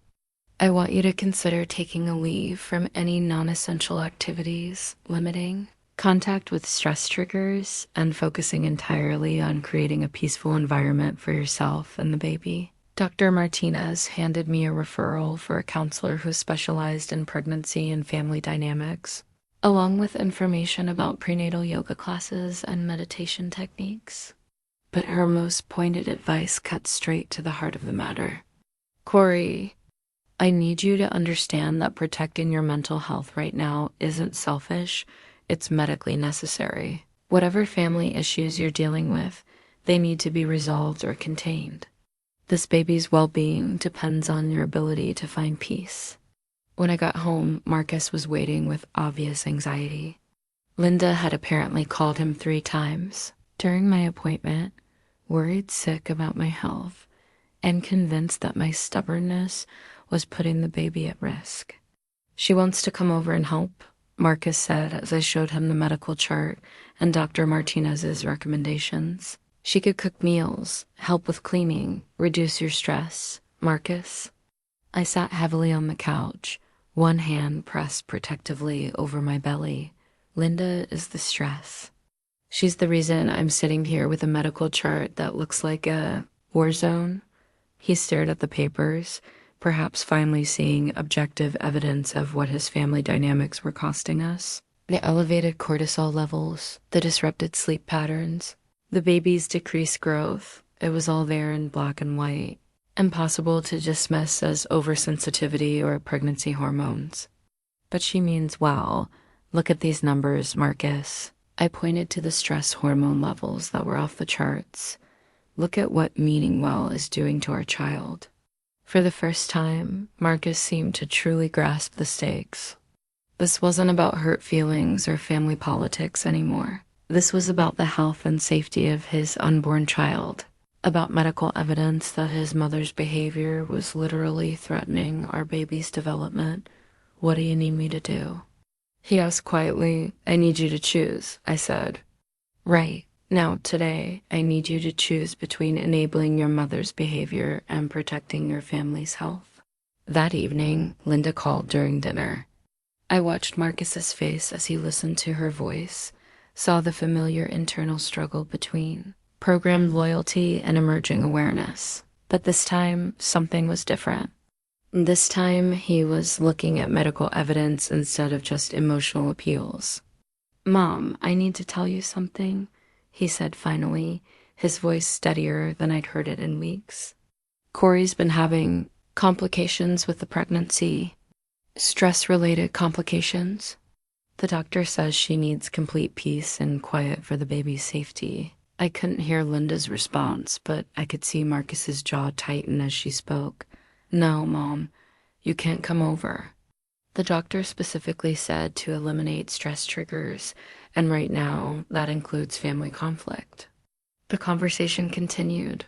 I want you to consider taking a leave from any non-essential activities, limiting contact with stress triggers, and focusing entirely on creating a peaceful environment for yourself and the baby. Dr. Martinez handed me a referral for a counselor who specialized in pregnancy and family dynamics, along with information about prenatal yoga classes and meditation techniques. But her most pointed advice cut straight to the heart of the matter. Corrie, I need you to understand that protecting your mental health right now isn't selfish, it's medically necessary. Whatever family issues you're dealing with, they need to be resolved or contained. This baby's well-being depends on your ability to find peace. When I got home, Marcus was waiting with obvious anxiety. Linda had apparently called him 3 times during my appointment, worried sick about my health, and convinced that my stubbornness was putting the baby at risk. She wants to come over and help, Marcus said as I showed him the medical chart and Dr. Martinez's recommendations. She could cook meals, help with cleaning, reduce your stress. Marcus? I sat heavily on the couch, one hand pressed protectively over my belly. Linda is the stress. She's the reason I'm sitting here with a medical chart that looks like a war zone. He stared at the papers, perhaps finally seeing objective evidence of what his family dynamics were costing us. The elevated cortisol levels, the disrupted sleep patterns, the baby's decreased growth. It was all there in black and white. Impossible to dismiss as oversensitivity or pregnancy hormones. But she means well. Look at these numbers, Marcus. I pointed to the stress hormone levels that were off the charts. Look at what meaning well is doing to our child. For the first time, Marcus seemed to truly grasp the stakes. This wasn't about hurt feelings or family politics anymore. This was about the health and safety of his unborn child, about medical evidence that his mother's behavior was literally threatening our baby's development. What do you need me to do? He asked quietly. I need you to choose, I said. Right. Now, today, I need you to choose between enabling your mother's behavior and protecting your family's health. That evening, Linda called during dinner. I watched Marcus's face as he listened to her voice, saw the familiar internal struggle between programmed loyalty and emerging awareness. But this time, something was different. This time, he was looking at medical evidence instead of just emotional appeals. Mom, I need to tell you something, he said finally, his voice steadier than I'd heard it in weeks. Corrie's been having complications with the pregnancy, stress-related complications. The doctor says she needs complete peace and quiet for the baby's safety. I couldn't hear Linda's response, but I could see Marcus's jaw tighten as she spoke. No, Mom, you can't come over. The doctor specifically said to eliminate stress triggers, and right now that includes family conflict. The conversation continued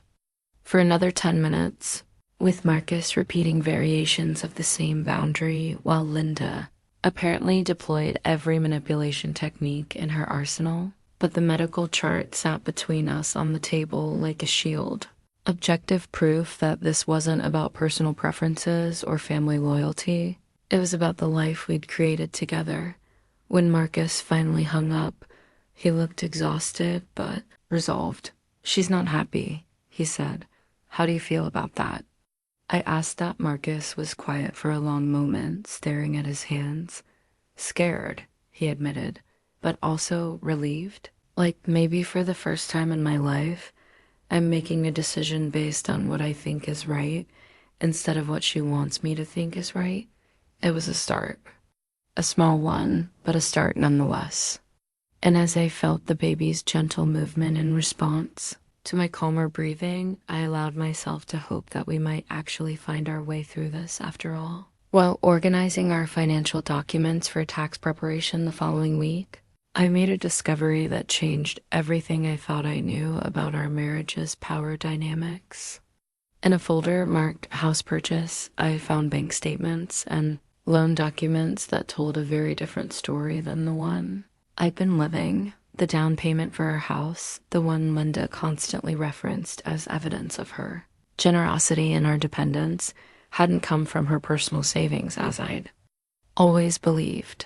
for another 10 minutes, with Marcus repeating variations of the same boundary while Linda apparently deployed every manipulation technique in her arsenal. But the medical chart sat between us on the table like a shield. Objective proof that this wasn't about personal preferences or family loyalty. It was about the life we'd created together. When Marcus finally hung up, he looked exhausted but resolved. She's not happy, he said. How do you feel about that? I asked that. Marcus was quiet for a long moment, staring at his hands. Scared, he admitted, but also relieved. Like maybe for the first time in my life, I'm making a decision based on what I think is right instead of what she wants me to think is right. It was a start. A small one, but a start nonetheless. And as I felt the baby's gentle movement in response to my calmer breathing, I allowed myself to hope that we might actually find our way through this after all. While organizing our financial documents for tax preparation the following week, I made a discovery that changed everything I thought I knew about our marriage's power dynamics. In a folder marked house purchase, I found bank statements and loan documents that told a very different story than the one I'd been living. The down payment for our house, the one Linda constantly referenced as evidence of her generosity and our dependence, hadn't come from her personal savings as I'd always believed.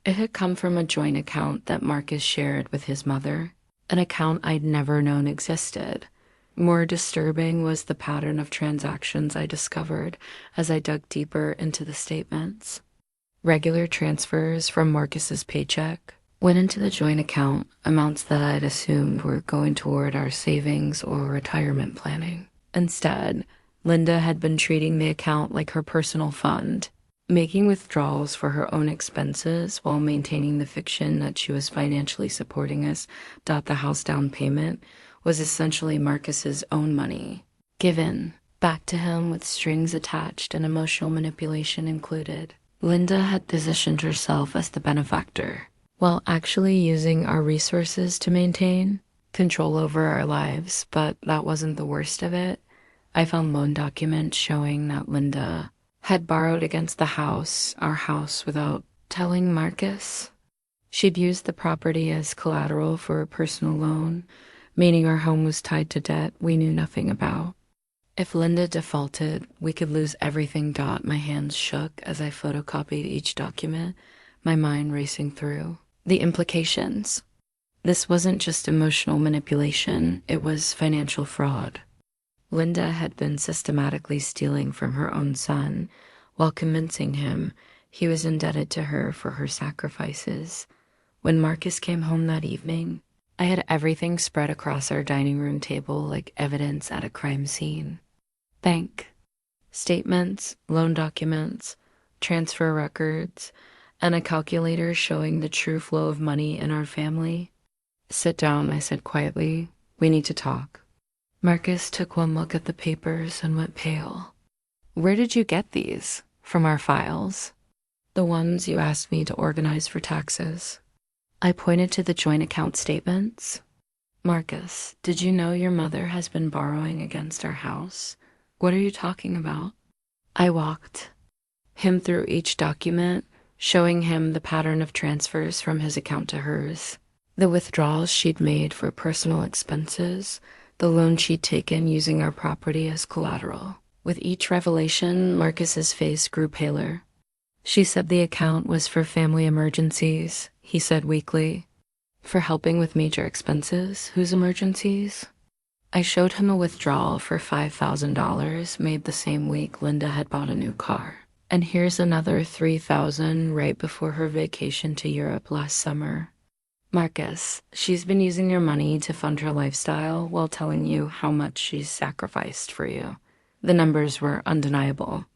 It had come from a joint account that Marcus shared with his mother, an account I'd never known existed. More disturbing was the pattern of transactions I discovered as I dug deeper into the statements. Regular transfers from Marcus's paycheck went into the joint account, amounts that I'd assumed were going toward our savings or retirement planning. Instead, Linda had been treating the account like her personal fund, making withdrawals for her own expenses while maintaining the fiction that she was financially supporting us. The house down payment was essentially Marcus's own money, given back to him with strings attached and emotional manipulation included. Linda had positioned herself as the benefactor, while actually using our resources to maintain control over our lives. But that wasn't the worst of it. I found loan documents showing that Linda had borrowed against the house, our house, without telling Marcus. She'd used the property as collateral for a personal loan, meaning our home was tied to debt we knew nothing about. If Linda defaulted, we could lose everything. My hands shook as I photocopied each document, my mind racing through the implications. This wasn't just emotional manipulation, it was financial fraud. Linda had been systematically stealing from her own son while convincing him he was indebted to her for her sacrifices. When Marcus came home that evening, I had everything spread across our dining room table like evidence at a crime scene. Bank statements, loan documents, transfer records, and a calculator showing the true flow of money in our family. Sit down, I said quietly. We need to talk. Marcus took one look at the papers and went pale. Where did you get these? From our files. The ones you asked me to organize for taxes. I pointed to the joint account statements. Marcus, did you know your mother has been borrowing against our house? What are you talking about? I walked him through each document, showing him the pattern of transfers from his account to hers, the withdrawals she'd made for personal expenses, the loan she'd taken using our property as collateral. With each revelation, Marcus's face grew paler. She said the account was for family emergencies, he said weakly. For helping with major expenses? Whose emergencies? I showed him a withdrawal for $5,000 made the same week Linda had bought a new car. And here's another $3,000 right before her vacation to Europe last summer. Marcus, she's been using your money to fund her lifestyle while telling you how much she's sacrificed for you. The numbers were undeniable.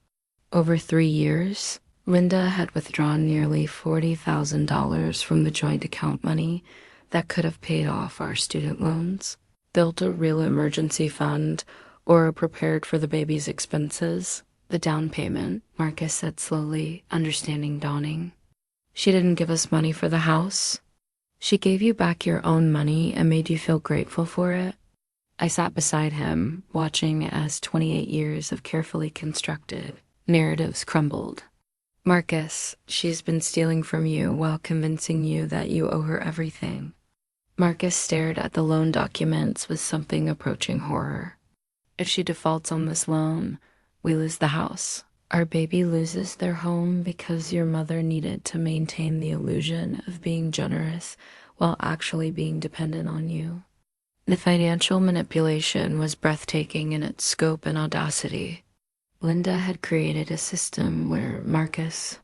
Over 3 years, Linda had withdrawn nearly $40,000 from the joint account money that could have paid off our student loans, built a real emergency fund, or prepared for the baby's expenses. The down payment, Marcus said slowly, understanding dawning. She didn't give us money for the house. She gave you back your own money and made you feel grateful for it. I sat beside him, watching as 28 years of carefully constructed narratives crumbled. Marcus, she's been stealing from you while convincing you that you owe her everything. Marcus stared at the loan documents with something approaching horror. If she defaults on this loan, we lose the house. Our baby loses their home because your mother needed to maintain the illusion of being generous while actually being dependent on you. The financial manipulation was breathtaking in its scope and audacity. Linda had created a system where Marcus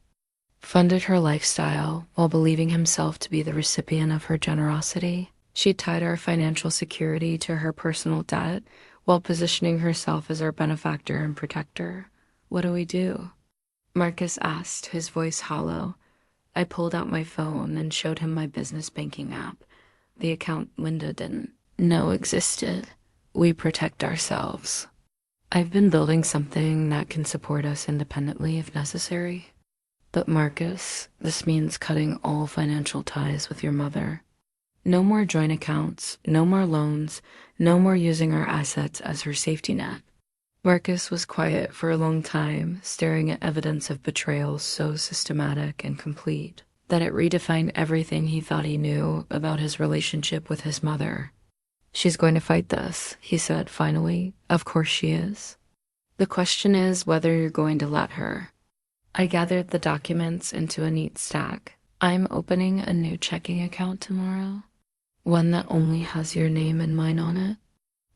funded her lifestyle while believing himself to be the recipient of her generosity. She tied our financial security to her personal debt while positioning herself as our benefactor and protector. What do we do? Marcus asked, his voice hollow. I pulled out my phone and showed him my business banking app, the account Linda didn't know existed. We protect ourselves. I've been building something that can support us independently if necessary. But Marcus, this means cutting all financial ties with your mother. No more joint accounts, no more loans, no more using our assets as her safety net. Marcus was quiet for a long time, staring at evidence of betrayal so systematic and complete that it redefined everything he thought he knew about his relationship with his mother. She's going to fight this, he said finally. Of course she is. The question is whether you're going to let her. I gathered the documents into a neat stack. I'm opening a new checking account tomorrow, one that only has your name and mine on it.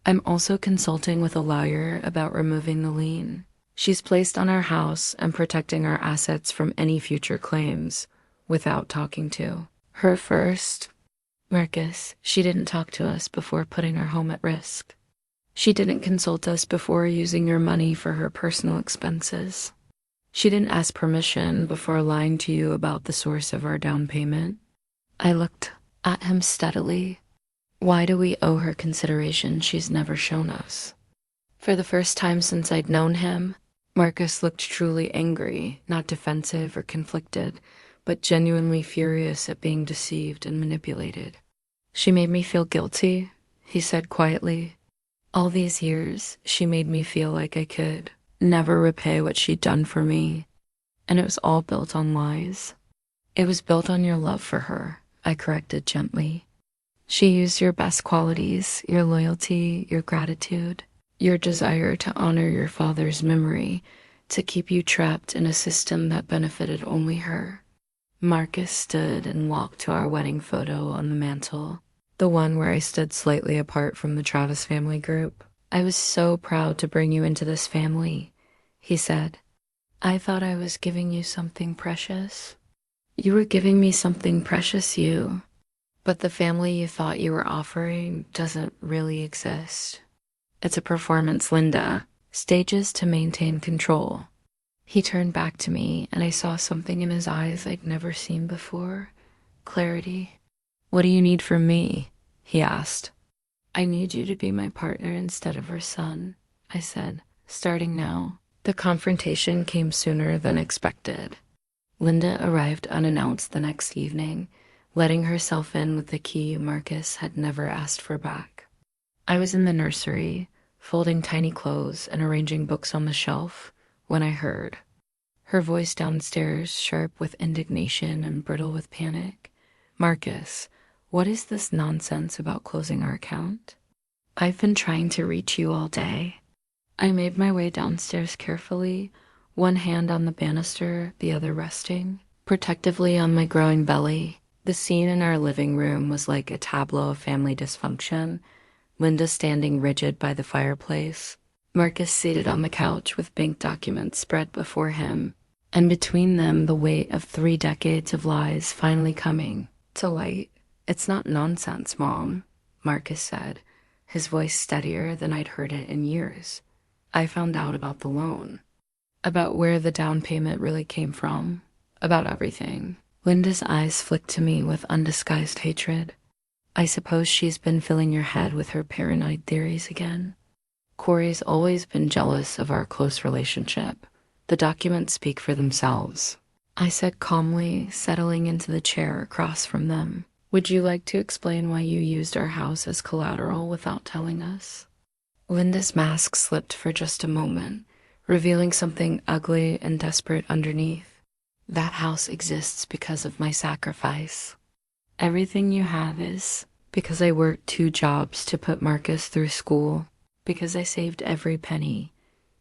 I'm also consulting with a lawyer about removing the lien she's placed on our house and protecting our assets from any future claims without talking to her first. Marcus, she didn't talk to us before putting our home at risk. She didn't consult us before using your money for her personal expenses. She didn't ask permission before lying to you about the source of our down payment. I looked at him steadily. Why do we owe her consideration she's never shown us? For the first time since I'd known him, Marcus looked truly angry, not defensive or conflicted, but genuinely furious at being deceived and manipulated. She made me feel guilty, he said quietly. All these years, she made me feel like I could never repay what she'd done for me, and it was all built on lies. It was built on your love for her, I corrected gently. She used your best qualities, your loyalty, your gratitude, your desire to honor your father's memory, to keep you trapped in a system that benefited only her. Marcus stood and walked to our wedding photo on the mantle, the one where I stood slightly apart from the Travis family group. I was so proud to bring you into this family, he said. I thought I was giving you something precious. You were giving me something precious, you. But the family you thought you were offering doesn't really exist. It's a performance, Linda. Stages to maintain control. He turned back to me, and I saw something in his eyes I'd never seen before. Clarity. What do you need from me? He asked. I need you to be my partner instead of her son, I said, starting now. The confrontation came sooner than expected. Linda arrived unannounced the next evening, letting herself in with the key Marcus had never asked for back. I was in the nursery, folding tiny clothes and arranging books on the shelf, when I heard her voice downstairs, sharp with indignation and brittle with panic. "Marcus, what is this nonsense about closing our account? I've been trying to reach you all day." I made my way downstairs carefully, one hand on the banister, the other resting protectively on my growing belly. The scene in our living room was like a tableau of family dysfunction. Linda standing rigid by the fireplace, Marcus seated on the couch with bank documents spread before him, and between them the weight of 3 decades of lies finally coming to light. "It's not nonsense, Mom," Marcus said, his voice steadier than I'd heard it in years. "I found out about the loan, about where the down payment really came from, about everything." Linda's eyes flicked to me with undisguised hatred. "I suppose she's been filling your head with her paranoid theories again. Corrie's always been jealous of our close relationship. The documents speak for themselves," I said calmly, settling into the chair across from them. "Would you like to explain why you used our house as collateral without telling us?" Linda's mask slipped for just a moment, revealing something ugly and desperate underneath. "That house exists because of my sacrifice. Everything you have is because I worked 2 jobs to put Marcus through school, because I saved every penny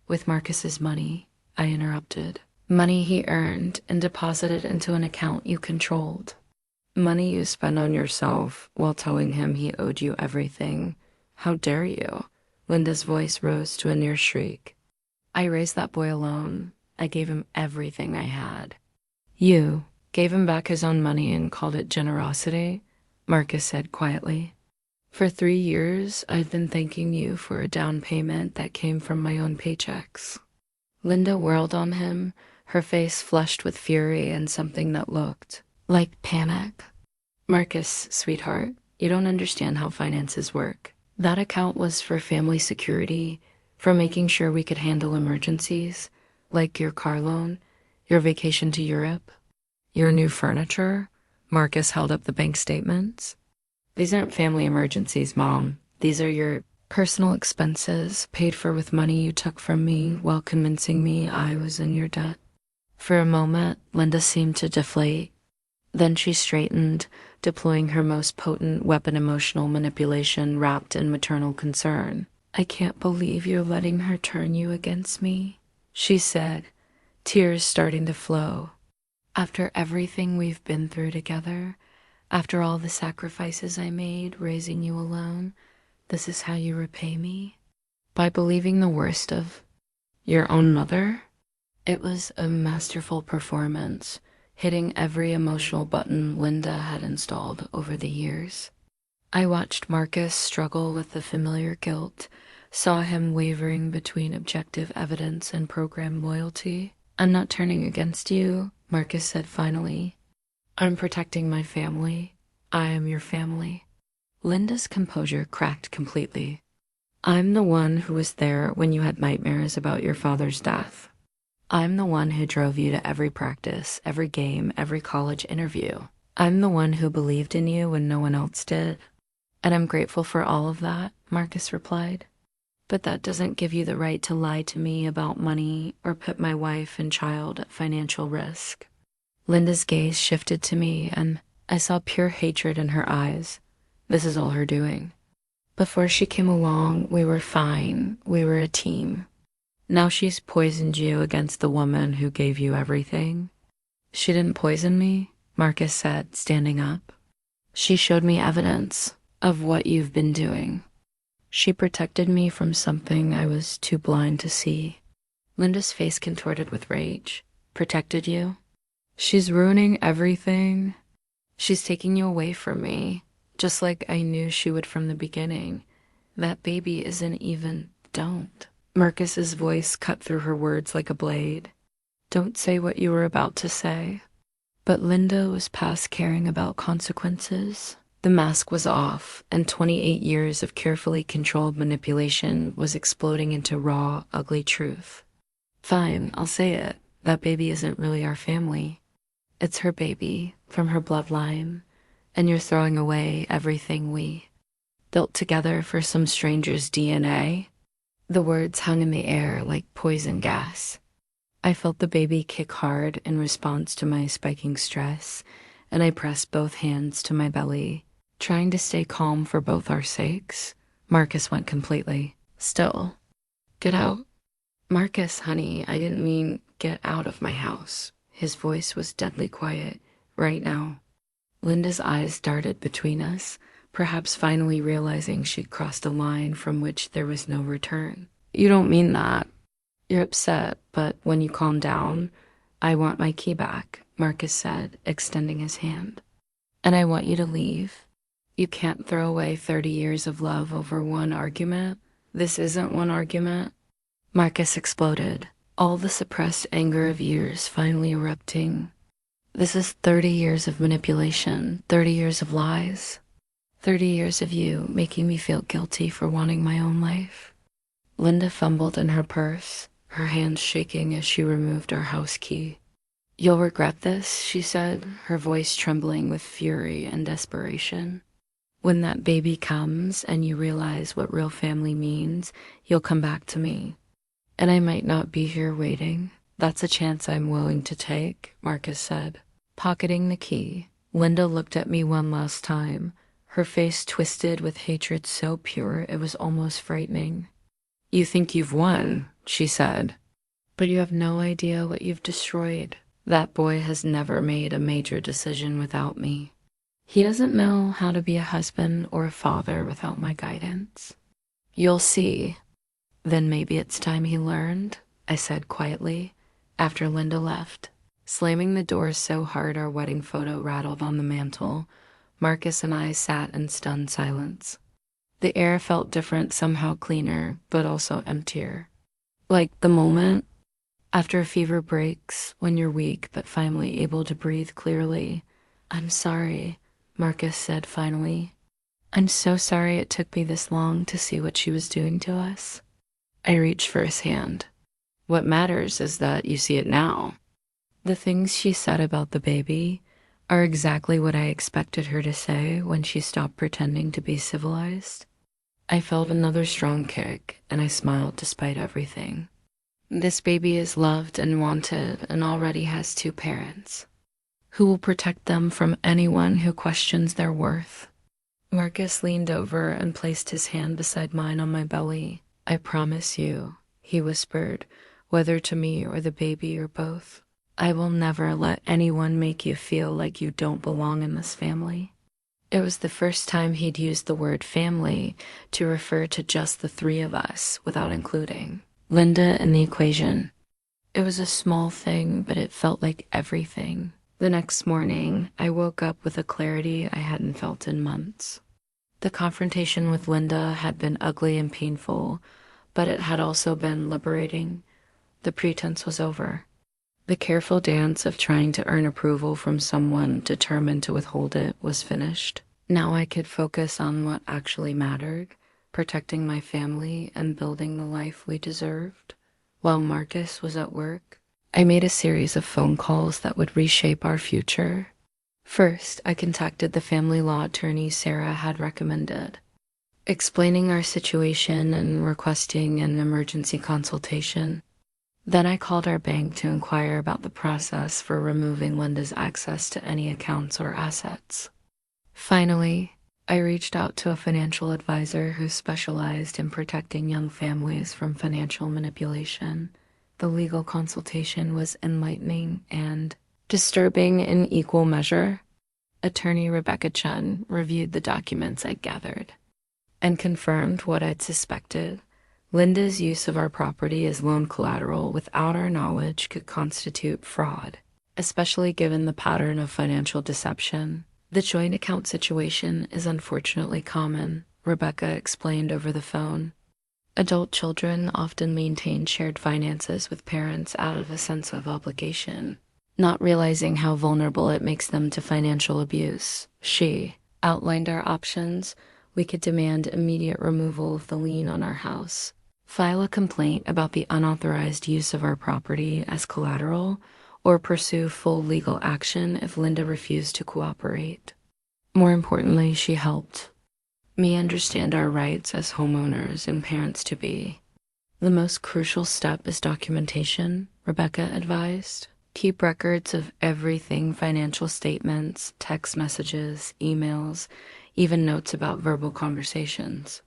with Marcus's money," I interrupted. "Money he earned and deposited into an account you controlled. Money you spent on yourself while telling him he owed you everything. How dare you?" Linda's voice rose to a near shriek. "I raised that boy alone. I gave him everything I had." "You gave him back his own money and called it generosity," Marcus said quietly. "For 3 years, I've been thanking you for a down payment that came from my own paychecks." Linda whirled on him, her face flushed with fury and something that looked like panic. "Marcus, sweetheart, you don't understand how finances work. That account was for family security, for making sure we could handle emergencies, like your car loan, your vacation to Europe, your new furniture." Marcus held up the bank statements. "These aren't family emergencies, Mom. These are your personal expenses, paid for with money you took from me while convincing me I was in your debt." For a moment, Linda seemed to deflate. Then she straightened, deploying her most potent weapon, emotional manipulation wrapped in maternal concern. "I can't believe you're letting her turn you against me," she said, tears starting to flow. "After everything we've been through together, after all the sacrifices I made raising you alone, this is how you repay me? By believing the worst of your own mother?" It was a masterful performance, hitting every emotional button Linda had installed over the years. I watched Marcus struggle with the familiar guilt, saw him wavering between objective evidence and program loyalty. "I'm not turning against you," Marcus said finally. "I'm protecting my family. I am your family." Linda's composure cracked completely. "I'm the one who was there when you had nightmares about your father's death. I'm the one who drove you to every practice, every game, every college interview. I'm the one who believed in you when no one else did. And I'm grateful for all of that," Marcus replied. "But that doesn't give you the right to lie to me about money or put my wife and child at financial risk." Linda's gaze shifted to me, and I saw pure hatred in her eyes. This is all her doing. Before she came along, we were fine. We were a team. Now she's poisoned you against the woman who gave you everything. "She didn't poison me," Marcus said, standing up. "She showed me evidence of what you've been doing. She protected me from something I was too blind to see." Linda's face contorted with rage. "Protected you? She's ruining everything. She's taking you away from me, just like I knew she would from the beginning. That baby isn't even, don't." Marcus's voice cut through her words like a blade. "Don't say what you were about to say." But Linda was past caring about consequences. The mask was off, and 28 years of carefully controlled manipulation was exploding into raw, ugly truth. "Fine, I'll say it. That baby isn't really our family. It's her baby, from her bloodline. and you're throwing away everything we built together for some stranger's DNA. The words hung in the air like poison gas. I felt the baby kick hard in response to my spiking stress, and I pressed both hands to my belly, trying to stay calm for both our sakes. Marcus went completely still. Get out. Marcus, honey, I didn't mean get out of my house. His voice was deadly quiet. Right now. Linda's eyes darted between us, perhaps finally realizing she'd crossed a line from which there was no return. You don't mean that. You're upset, but when you calm down, I want my key back, Marcus said, extending his hand. And I want you to leave. You can't throw away 30 years of love over one argument. This isn't one argument. Marcus exploded, all the suppressed anger of years finally erupting. This is 30 years of manipulation, 30 years of lies, 30 years of you making me feel guilty for wanting my own life. Linda fumbled in her purse, her hands shaking as she removed our house key. You'll regret this, she said, her voice trembling with fury and desperation. When that baby comes and you realize what real family means, you'll come back to me. And I might not be here waiting. That's a chance I'm willing to take, Marcus said. Pocketing the key, Linda looked at me one last time, her face twisted with hatred so pure it was almost frightening. You think you've won, she said, but you have no idea what you've destroyed. That boy has never made a major decision without me. He doesn't know how to be a husband or a father without my guidance. You'll see. Then maybe it's time he learned, I said quietly, after Linda left. Slamming the door so hard our wedding photo rattled on the mantel, Marcus and I sat in stunned silence. The air felt different, somehow cleaner, but also emptier. Like the moment after a fever breaks, when you're weak but finally able to breathe clearly. I'm sorry, Marcus said finally. I'm so sorry it took me this long to see what she was doing to us. I reached for his hand. What matters is that you see it now. The things she said about the baby are exactly what I expected her to say when she stopped pretending to be civilized. I felt another strong kick, and I smiled despite everything. This baby is loved and wanted and already has 2 parents, who will protect them from anyone who questions their worth. Marcus leaned over and placed his hand beside mine on my belly. I promise you, he whispered, whether to me or the baby or both, I will never let anyone make you feel like you don't belong in this family. It was the first time he'd used the word family to refer to just the 3 of us without including Linda in the equation. It was a small thing, but it felt like everything. The next morning, I woke up with a clarity I hadn't felt in months. The confrontation with Linda had been ugly and painful, but it had also been liberating. The pretense was over. The careful dance of trying to earn approval from someone determined to withhold it was finished. Now I could focus on what actually mattered, protecting my family and building the life we deserved. While Marcus was at work, I made a series of phone calls that would reshape our future. First, I contacted the family law attorney Sarah had recommended, explaining our situation and requesting an emergency consultation. Then I called our bank to inquire about the process for removing Linda's access to any accounts or assets. Finally, I reached out to a financial advisor who specialized in protecting young families from financial manipulation. The legal consultation was enlightening and disturbing in equal measure. Attorney Rebecca Chun reviewed the documents I'd gathered and confirmed what I'd suspected. Linda's use of our property as loan collateral without our knowledge could constitute fraud, especially given the pattern of financial deception. The joint account situation is unfortunately common, Rebecca explained over the phone. Adult children often maintain shared finances with parents out of a sense of obligation, not realizing how vulnerable it makes them to financial abuse. She outlined our options. We could demand immediate removal of the lien on our house, file a complaint about the unauthorized use of our property as collateral, or pursue full legal action if Linda refused to cooperate. More importantly, she helped me understand our rights as homeowners and parents-to-be. The most crucial step is documentation, Rebecca advised. Keep records of everything: financial statements, text messages, emails, even notes about verbal conversations.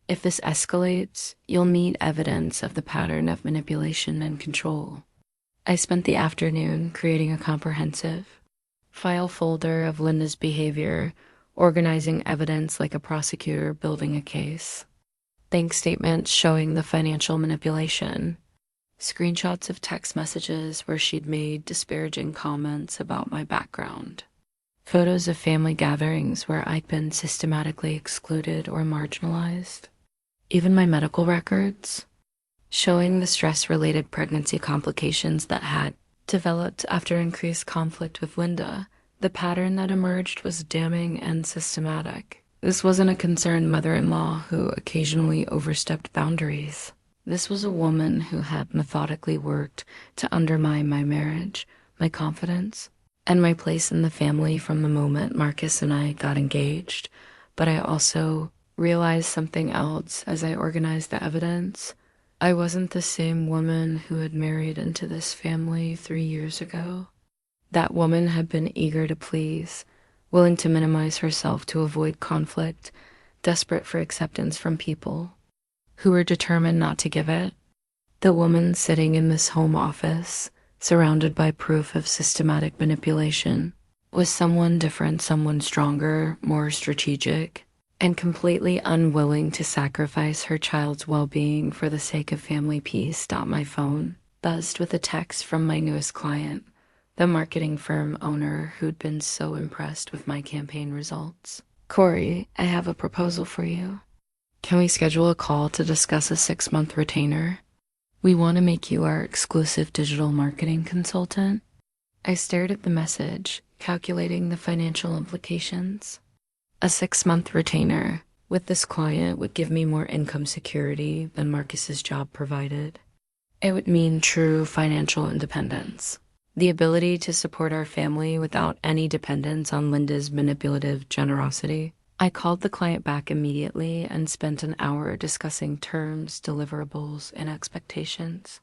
If this escalates, you'll need evidence of the pattern of manipulation and control. I spent the afternoon creating a comprehensive file folder of Linda's behavior, organizing evidence like a prosecutor building a case. Bank statements showing the financial manipulation, screenshots of text messages where she'd made disparaging comments about my background, photos of family gatherings where I'd been systematically excluded or marginalized, even my medical records, showing the stress-related pregnancy complications that had developed after increased conflict with Linda. The pattern that emerged was damning and systematic. This wasn't a concerned mother-in-law who occasionally overstepped boundaries. This was a woman who had methodically worked to undermine my marriage, my confidence, and my place in the family from the moment Marcus and I got engaged. But I also realized something else as I organized the evidence. I wasn't the same woman who had married into this family 3 years ago. That woman had been eager to please, willing to minimize herself to avoid conflict, desperate for acceptance from people who were determined not to give it. The woman sitting in this home office, surrounded by proof of systematic manipulation, was someone different, someone stronger, more strategic, and completely unwilling to sacrifice her child's well-being for the sake of family peace. My phone buzzed with a text from my newest client, the marketing firm owner who'd been so impressed with my campaign results. "Corrie, I have a proposal for you. Can we schedule a call to discuss a 6-month retainer? We want to make you our exclusive digital marketing consultant." I stared at the message, calculating the financial implications. A 6-month retainer with this client would give me more income security than Marcus's job provided. It would mean true financial independence, the ability to support our family without any dependence on Linda's manipulative generosity. I called the client back immediately and spent an hour discussing terms, deliverables, and expectations.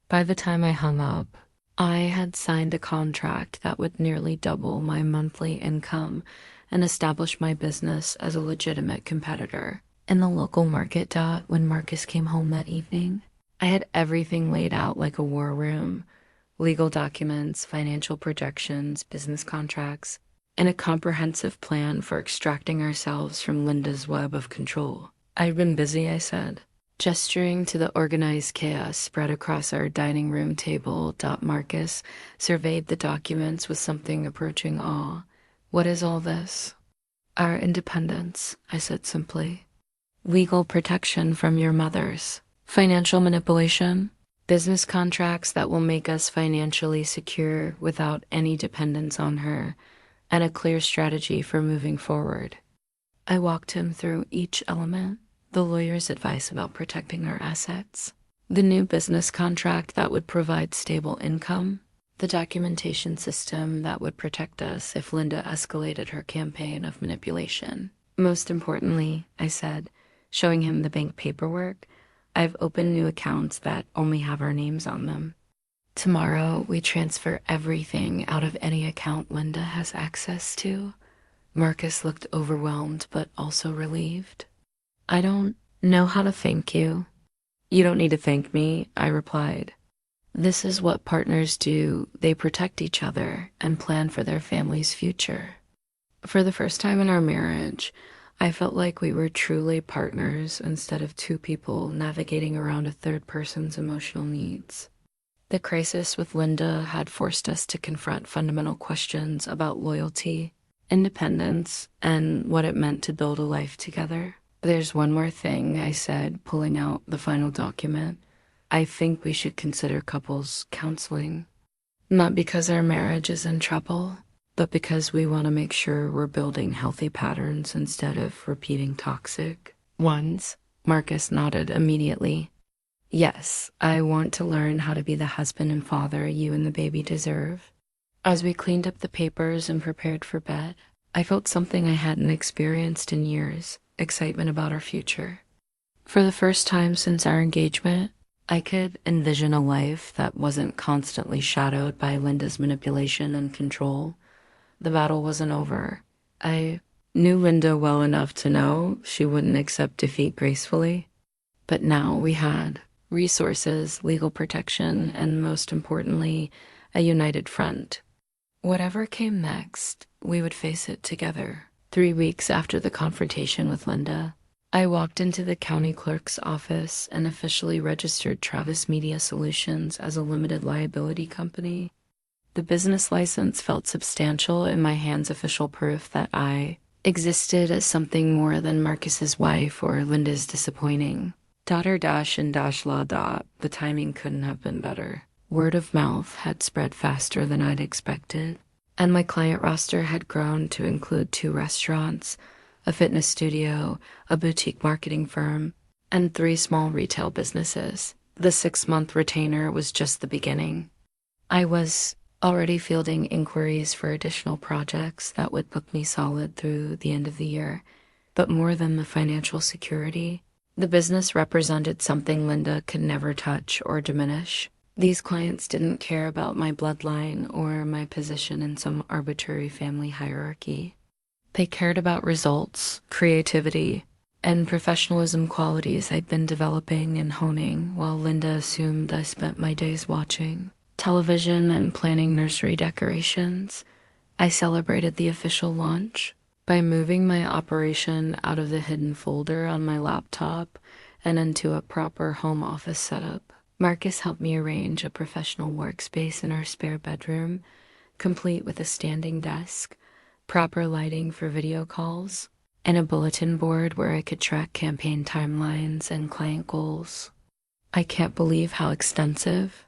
By the time I hung up, I had signed a contract that would nearly double my monthly income and establish my business as a legitimate competitor in the local market. When Marcus came home that evening, I had everything laid out like a war room: legal documents, financial projections, business contracts, and a comprehensive plan for extracting ourselves from Linda's web of control. "I've been busy," I said, gesturing to the organized chaos spread across our dining room table. Marcus surveyed the documents with something approaching awe. "What is all this?" "Our independence," I said simply. "Legal protection from your mothers, financial manipulation, business contracts that will make us financially secure without any dependence on her, and a clear strategy for moving forward." I walked him through each element: the lawyer's advice about protecting our assets, the new business contract that would provide stable income, the documentation system that would protect us if Linda escalated her campaign of manipulation. "Most importantly," I said, showing him the bank paperwork, "I've opened new accounts that only have our names on them. Tomorrow, we transfer everything out of any account Linda has access to." Marcus looked overwhelmed, but also relieved. "I don't know how to thank you." "You don't need to thank me," I replied. "This is what partners do. They protect each other and plan for their family's future." For the first time in our marriage, I felt like we were truly partners instead of two people navigating around a third person's emotional needs. The crisis with Linda had forced us to confront fundamental questions about loyalty, independence, and what it meant to build a life together. "There's one more thing," I said, pulling out the final document. "I think we should consider couples counseling. Not because our marriage is in trouble, but because we want to make sure we're building healthy patterns instead of repeating toxic ones." Marcus nodded immediately. "Yes, I want to learn how to be the husband and father you and the baby deserve." As we cleaned up the papers and prepared for bed, I felt something I hadn't experienced in years, excitement about our future. For the first time since our engagement, I could envision a life that wasn't constantly shadowed by Linda's manipulation and control. The battle wasn't over. I knew Linda well enough to know she wouldn't accept defeat gracefully. But now we had resources, legal protection, and most importantly, a united front. Whatever came next, we would face it together. 3 weeks after the confrontation with Linda, I walked into the county clerk's office and officially registered Travis Media Solutions as a limited liability company. The business license felt substantial in my hands, official proof that I existed as something more than Marcus's wife or Linda's disappointing daughter and law. The timing couldn't have been better. Word of mouth had spread faster than I'd expected, and my client roster had grown to include 2 restaurants, a fitness studio, a boutique marketing firm, and 3 small retail businesses. The 6-month retainer was just the beginning. I was already fielding inquiries for additional projects that would book me solid through the end of the year. But more than the financial security, the business represented something Linda could never touch or diminish. These clients didn't care about my bloodline or my position in some arbitrary family hierarchy. They cared about results, creativity, and professionalism qualities I'd been developing and honing while Linda assumed I spent my days watching television and planning nursery decorations. I celebrated the official launch by moving my operation out of the hidden folder on my laptop and into a proper home office setup. Marcus helped me arrange a professional workspace in our spare bedroom, complete with a standing desk, proper lighting for video calls, and a bulletin board where I could track campaign timelines and client goals. I can't believe how extensive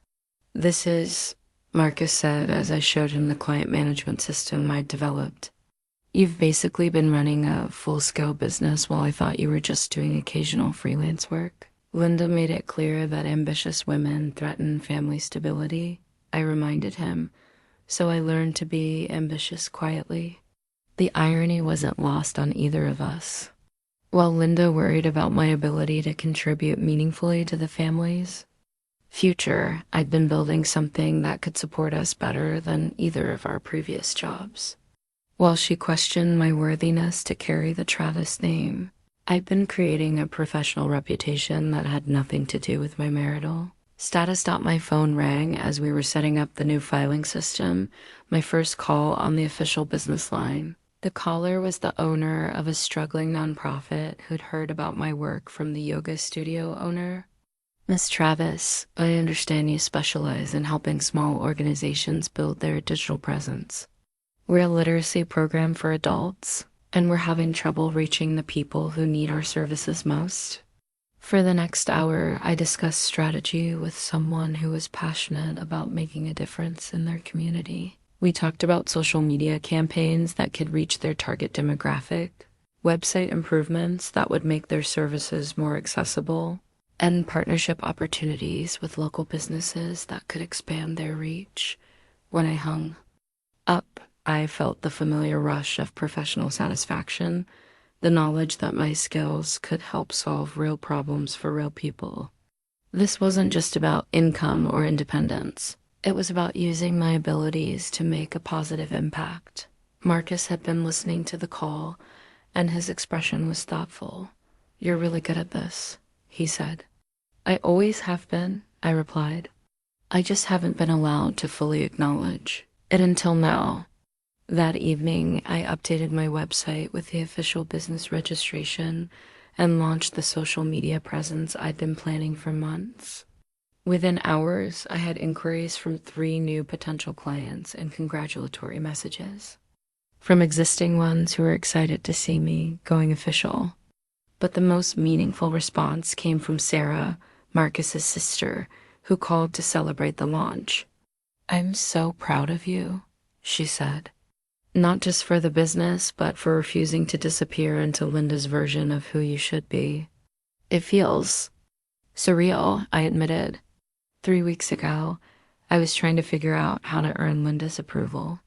this is, Marcus said as I showed him the client management system I'd developed. You've basically been running a full-scale business while I thought you were just doing occasional freelance work. Linda made it clear that ambitious women threaten family stability, I reminded him, so I learned to be ambitious quietly. The irony wasn't lost on either of us. While Linda worried about my ability to contribute meaningfully to the family's future, I'd been building something that could support us better than either of our previous jobs. While she questioned my worthiness to carry the Travis name, I'd been creating a professional reputation that had nothing to do with my marital status. My phone rang as we were setting up the new filing system, my first call on the official business line. The caller was the owner of a struggling nonprofit who'd heard about my work from the yoga studio owner. Miss Travis, I understand you specialize in helping small organizations build their digital presence. We're a literacy program for adults, and we're having trouble reaching the people who need our services most. For the next hour, I discussed strategy with someone who was passionate about making a difference in their community. We talked about social media campaigns that could reach their target demographic, website improvements that would make their services more accessible, and partnership opportunities with local businesses that could expand their reach. When I hung up, I felt the familiar rush of professional satisfaction, the knowledge that my skills could help solve real problems for real people. This wasn't just about income or independence. It was about using my abilities to make a positive impact. Marcus had been listening to the call, and his expression was thoughtful. "You're really good at this," he said. "I always have been," I replied. "I just haven't been allowed to fully acknowledge it until now." That evening, I updated my website with the official business registration and launched the social media presence I'd been planning for months. Within hours, I had inquiries from 3 new potential clients and congratulatory messages from existing ones who were excited to see me going official. But the most meaningful response came from Sarah, Marcus's sister, who called to celebrate the launch. "I'm so proud of you," she said. "Not just for the business, but for refusing to disappear into Linda's version of who you should be." "It feels surreal," I admitted. 3 weeks ago, I was trying to figure out how to earn Linda's approval.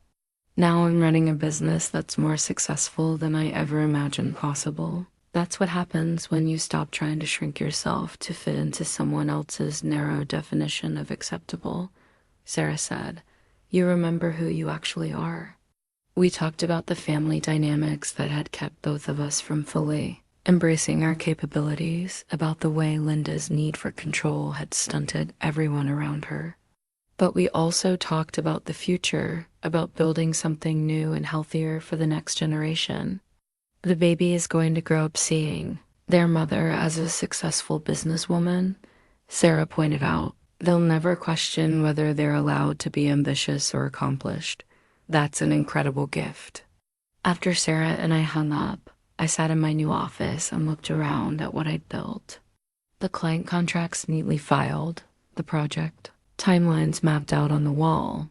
Now I'm running a business that's more successful than I ever imagined possible. That's what happens when you stop trying to shrink yourself to fit into someone else's narrow definition of acceptable, Sarah said. You remember who you actually are. We talked about the family dynamics that had kept both of us from fully embracing our capabilities, about the way Linda's need for control had stunted everyone around her. But we also talked about the future, about building something new and healthier for the next generation. The baby is going to grow up seeing their mother as a successful businesswoman, Sarah pointed out. They'll never question whether they're allowed to be ambitious or accomplished. That's an incredible gift. After Sarah and I hung up, I sat in my new office and looked around at what I'd built. The client contracts neatly filed, the project timelines mapped out on the wall,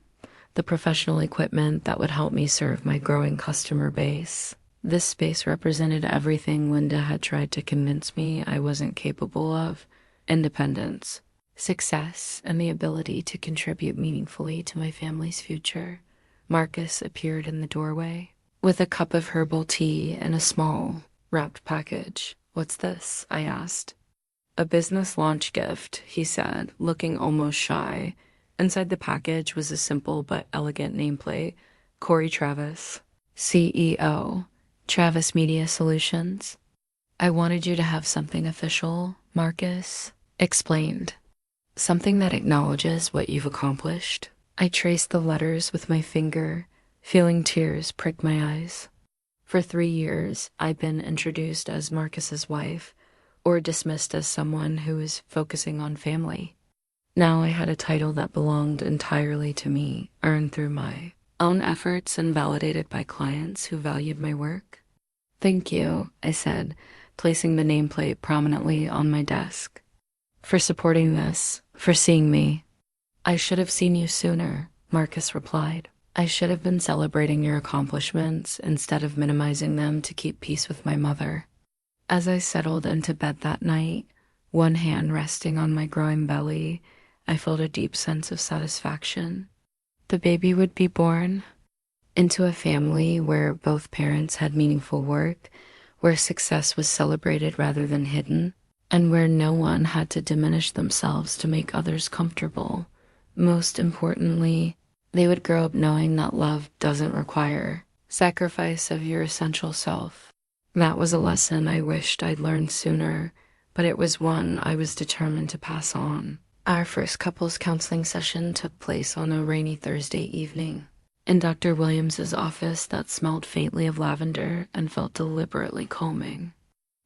the professional equipment that would help me serve my growing customer base. This space represented everything Linda had tried to convince me I wasn't capable of: independence, success, and the ability to contribute meaningfully to my family's future. Marcus appeared in the doorway with a cup of herbal tea and a small, wrapped package. "What's this?" I asked. "A business launch gift," he said, looking almost shy. Inside the package was a simple but elegant nameplate: Corrie Travis, CEO, Travis Media Solutions. "I wanted you to have something official," Marcus explained. "Something that acknowledges what you've accomplished." I traced the letters with my finger, feeling tears prick my eyes. For 3 years, I'd been introduced as Marcus's wife, or dismissed as someone who was focusing on family. Now I had a title that belonged entirely to me, earned through my own efforts and validated by clients who valued my work. "Thank you," I said, placing the nameplate prominently on my desk. "For supporting this, for seeing me." "I should have seen you sooner," Marcus replied. "I should have been celebrating your accomplishments instead of minimizing them to keep peace with my mother." As I settled into bed that night, one hand resting on my growing belly, I felt a deep sense of satisfaction. The baby would be born into a family where both parents had meaningful work, where success was celebrated rather than hidden, and where no one had to diminish themselves to make others comfortable. Most importantly, they would grow up knowing that love doesn't require sacrifice of your essential self. That was a lesson I wished I'd learned sooner, but it was one I was determined to pass on. Our first couples counseling session took place on a rainy Thursday evening in Dr. Williams's office that smelled faintly of lavender and felt deliberately calming.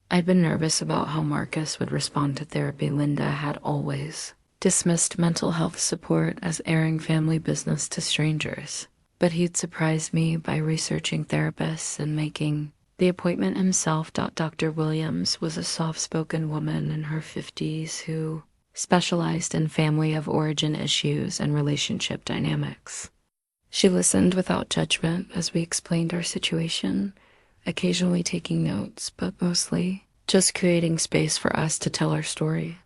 I'd been nervous about how Marcus would respond to therapy. Linda had always dismissed mental health support as airing family business to strangers, but he'd surprised me by researching therapists and making the appointment himself. Dr. Williams was a soft-spoken woman in her 50s who specialized in family of origin issues and relationship dynamics. She listened without judgment as we explained our situation, occasionally taking notes, but mostly just creating space for us to tell our story.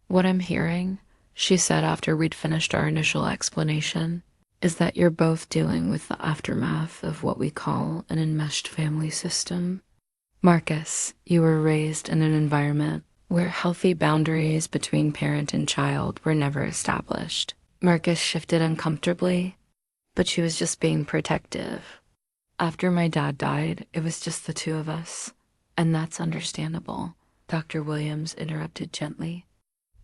"What I'm hearing," she said after we'd finished our initial explanation, "is that you're both dealing with the aftermath of what we call an enmeshed family system. Marcus, you were raised in an environment where healthy boundaries between parent and child were never established." Marcus shifted uncomfortably, but she was just being protective. "After my dad died, it was just the two of us, and that's understandable," Dr. Williams interrupted gently.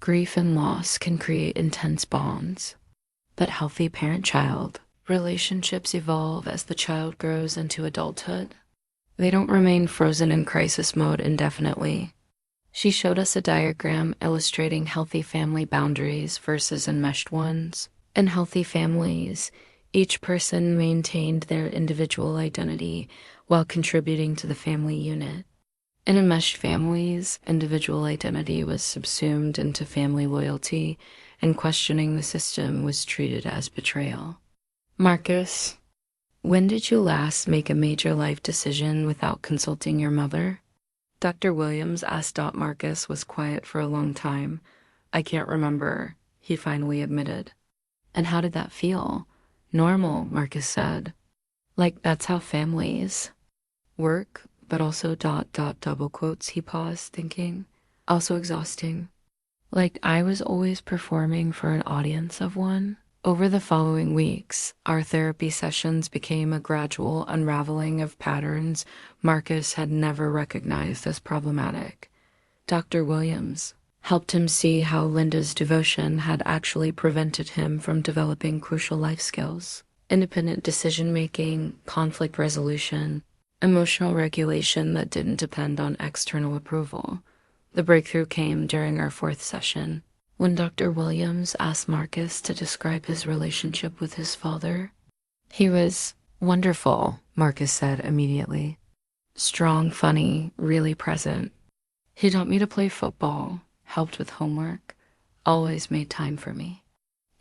"Grief and loss can create intense bonds, but healthy parent-child relationships evolve as the child grows into adulthood. They don't remain frozen in crisis mode indefinitely." She showed us a diagram illustrating healthy family boundaries versus enmeshed ones. In healthy families, each person maintained their individual identity while contributing to the family unit. In enmeshed families, individual identity was subsumed into family loyalty, and questioning the system was treated as betrayal. "Marcus, when did you last make a major life decision without consulting your mother?" Dr. Williams asked. Marcus was quiet for a long time. "I can't remember," he finally admitted. "And how did that feel?" "Normal," Marcus said. Like, that's how families work, but also double quotes, he paused, thinking. Also exhausting. Like, I was always performing for an audience of one. Over the following weeks, our therapy sessions became a gradual unraveling of patterns Marcus had never recognized as problematic. Dr. Williams helped him see how Linda's devotion had actually prevented him from developing crucial life skills: independent decision-making, conflict resolution, emotional regulation that didn't depend on external approval. The breakthrough came during our fourth session, when Dr. Williams asked Marcus to describe his relationship with his father. He was wonderful, Marcus said immediately. Strong, funny, really present. He taught me to play football, helped with homework, always made time for me.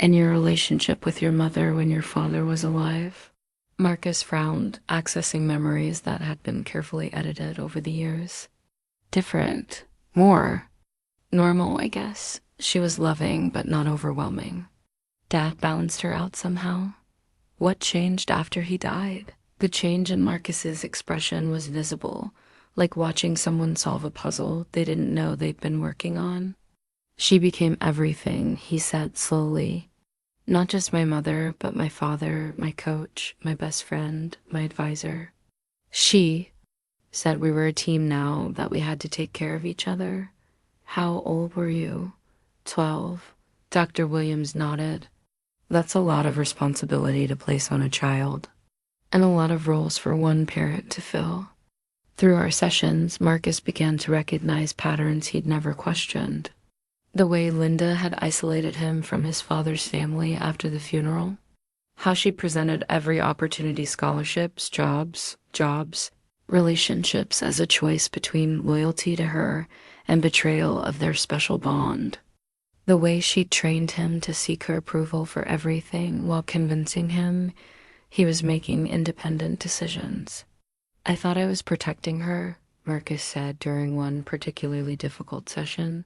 And your relationship with your mother when your father was alive? Marcus frowned, accessing memories that had been carefully edited over the years. Different. More. Normal, I guess. She was loving, but not overwhelming. Dad balanced her out somehow. What changed after he died? The change in Marcus's expression was visible, like watching someone solve a puzzle they didn't know they'd been working on. She became everything, he said slowly. Not just my mother, but my father, my coach, my best friend, my advisor. She said we were a team now, that we had to take care of each other. How old were you? 12. Dr. Williams nodded. That's a lot of responsibility to place on a child, and a lot of roles for one parent to fill. Through our sessions, Marcus began to recognize patterns he'd never questioned. The way Linda had isolated him from his father's family after the funeral, how she presented every opportunity, scholarships, jobs, relationships as a choice between loyalty to her and betrayal of their special bond. The way she trained him to seek her approval for everything while convincing him he was making independent decisions. I thought I was protecting her, Marcus said during one particularly difficult session.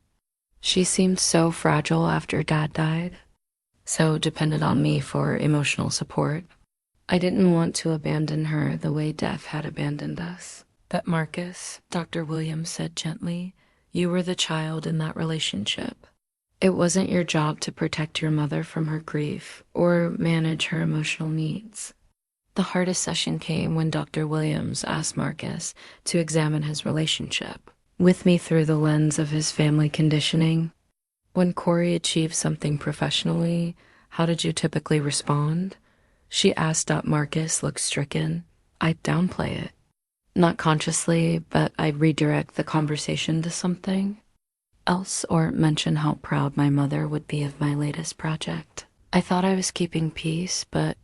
She seemed so fragile after Dad died, so dependent on me for emotional support. I didn't want to abandon her the way death had abandoned us. But Marcus, Dr. Williams said gently, you were the child in that relationship. It wasn't your job to protect your mother from her grief or manage her emotional needs. The hardest session came when Dr. Williams asked Marcus to examine his relationship with me through the lens of his family conditioning. When Corrie achieved something professionally, how did you typically respond? She asked. Marcus looked stricken. I'd downplay it. Not consciously, but I'd redirect the conversation to something else or mention how proud my mother would be of my latest project. I thought I was keeping peace, but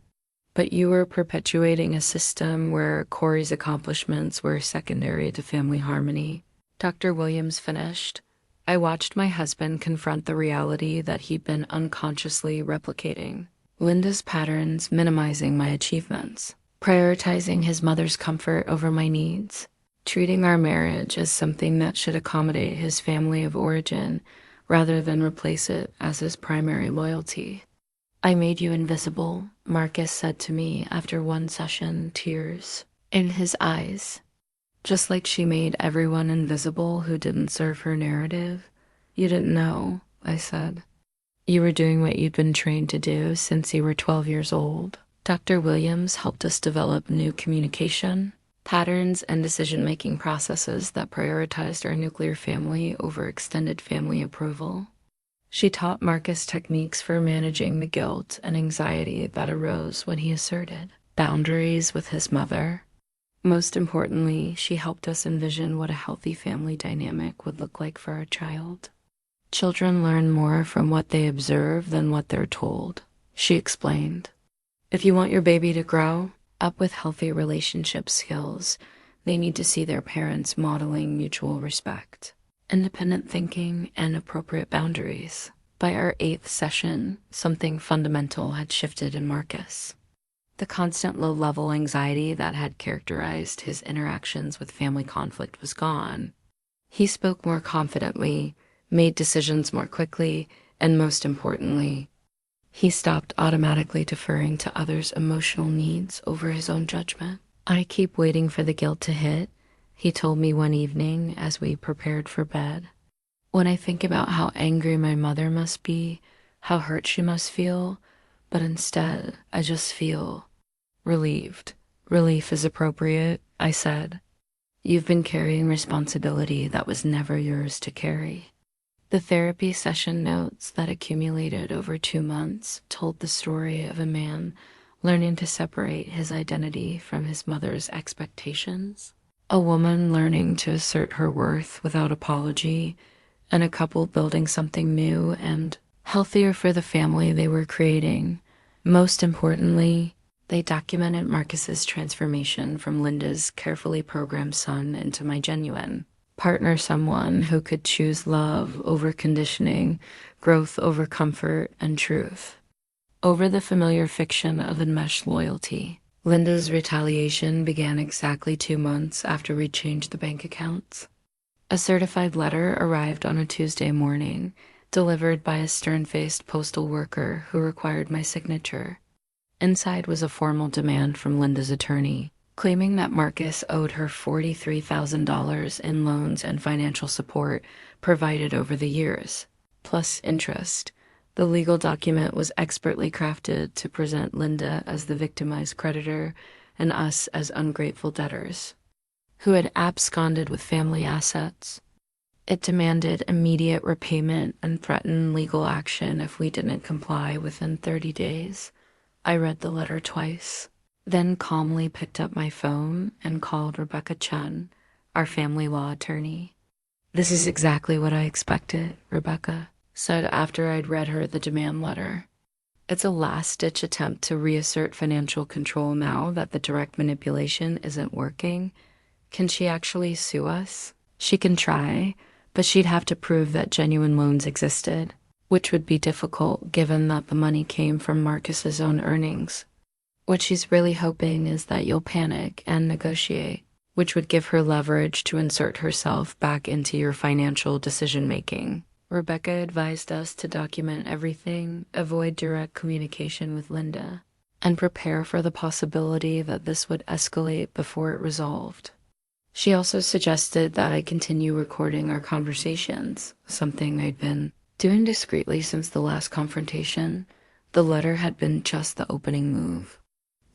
you were perpetuating a system where Corrie's accomplishments were secondary to family harmony. Dr. Williams finished. I watched my husband confront the reality that he'd been unconsciously replicating. Linda's patterns minimizing my achievements, prioritizing his mother's comfort over my needs, treating our marriage as something that should accommodate his family of origin rather than replace it as his primary loyalty. I made you invisible, Marcus said to me after one session, tears in his eyes. Just like she made everyone invisible who didn't serve her narrative. You didn't know, I said. You were doing what you'd been trained to do since you were 12 years old. Dr. Williams helped us develop new communication patterns and decision-making processes that prioritized our nuclear family over extended family approval. She taught Marcus techniques for managing the guilt and anxiety that arose when he asserted boundaries with his mother. Most importantly, she helped us envision what a healthy family dynamic would look like for our child. Children learn more from what they observe than what they're told, she explained. If you want your baby to grow up with healthy relationship skills, they need to see their parents modeling mutual respect, independent thinking, and appropriate boundaries. By our 8th session, something fundamental had shifted in Marcus. The constant low-level anxiety that had characterized his interactions with family conflict was gone. He spoke more confidently, made decisions more quickly, and most importantly, He stopped automatically deferring to others' emotional needs over his own judgment. "I keep waiting for the guilt to hit," he told me one evening as we prepared for bed. "When I think about how angry my mother must be, how hurt she must feel, but instead I just feel relieved." "Relief is appropriate," I said. "You've been carrying responsibility that was never yours to carry." The therapy session notes that accumulated over 2 months told the story of a man learning to separate his identity from his mother's expectations, a woman learning to assert her worth without apology, and a couple building something new and healthier for the family they were creating. Most importantly, they documented Marcus's transformation from Linda's carefully programmed son into my genuine partner, someone who could choose love over conditioning, growth over comfort, and truth over the familiar fiction of enmeshed loyalty. Linda's retaliation began exactly 2 months after we changed the bank accounts. A certified letter arrived on a Tuesday morning, delivered by a stern-faced postal worker who required my signature. Inside was a formal demand from Linda's attorney, claiming that Marcus owed her $43,000 in loans and financial support provided over the years, plus interest. The legal document was expertly crafted to present Linda as the victimized creditor and us as ungrateful debtors who had absconded with family assets. It demanded immediate repayment and threatened legal action if we didn't comply within 30 days. I read the letter twice, then calmly picked up my phone and called Rebecca Chen, our family law attorney. "This is exactly what I expected," Rebecca said after I'd read her the demand letter. "It's a last-ditch attempt to reassert financial control now that the direct manipulation isn't working. Can she actually sue us?" "She can try, but she'd have to prove that genuine loans existed, which would be difficult given that the money came from Marcus's own earnings. What she's really hoping is that you'll panic and negotiate, which would give her leverage to insert herself back into your financial decision-making." Rebecca advised us to document everything, avoid direct communication with Linda, and prepare for the possibility that this would escalate before it resolved. She also suggested that I continue recording our conversations, something I'd been doing discreetly since the last confrontation. The letter had been just the opening move.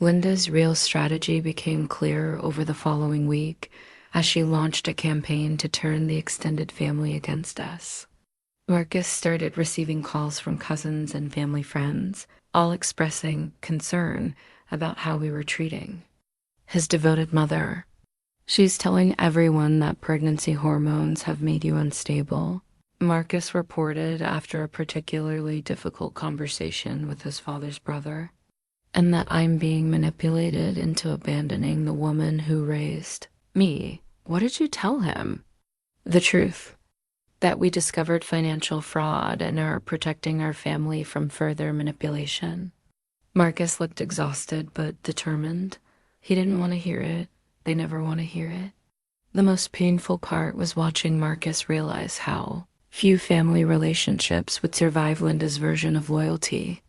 Linda's real strategy became clear over the following week as she launched a campaign to turn the extended family against us. Marcus started receiving calls from cousins and family friends, all expressing concern about how we were treating his devoted mother. "She's telling everyone that pregnancy hormones have made you unstable," Marcus reported after a particularly difficult conversation with his father's brother, "and that I'm being manipulated into abandoning the woman who raised me." "What did you tell him?" "The truth. That we discovered financial fraud and are protecting our family from further manipulation." Marcus looked exhausted but determined. He didn't want to hear it. They never want to hear it. The most painful part was watching Marcus realize how few family relationships would survive Linda's version of loyalty.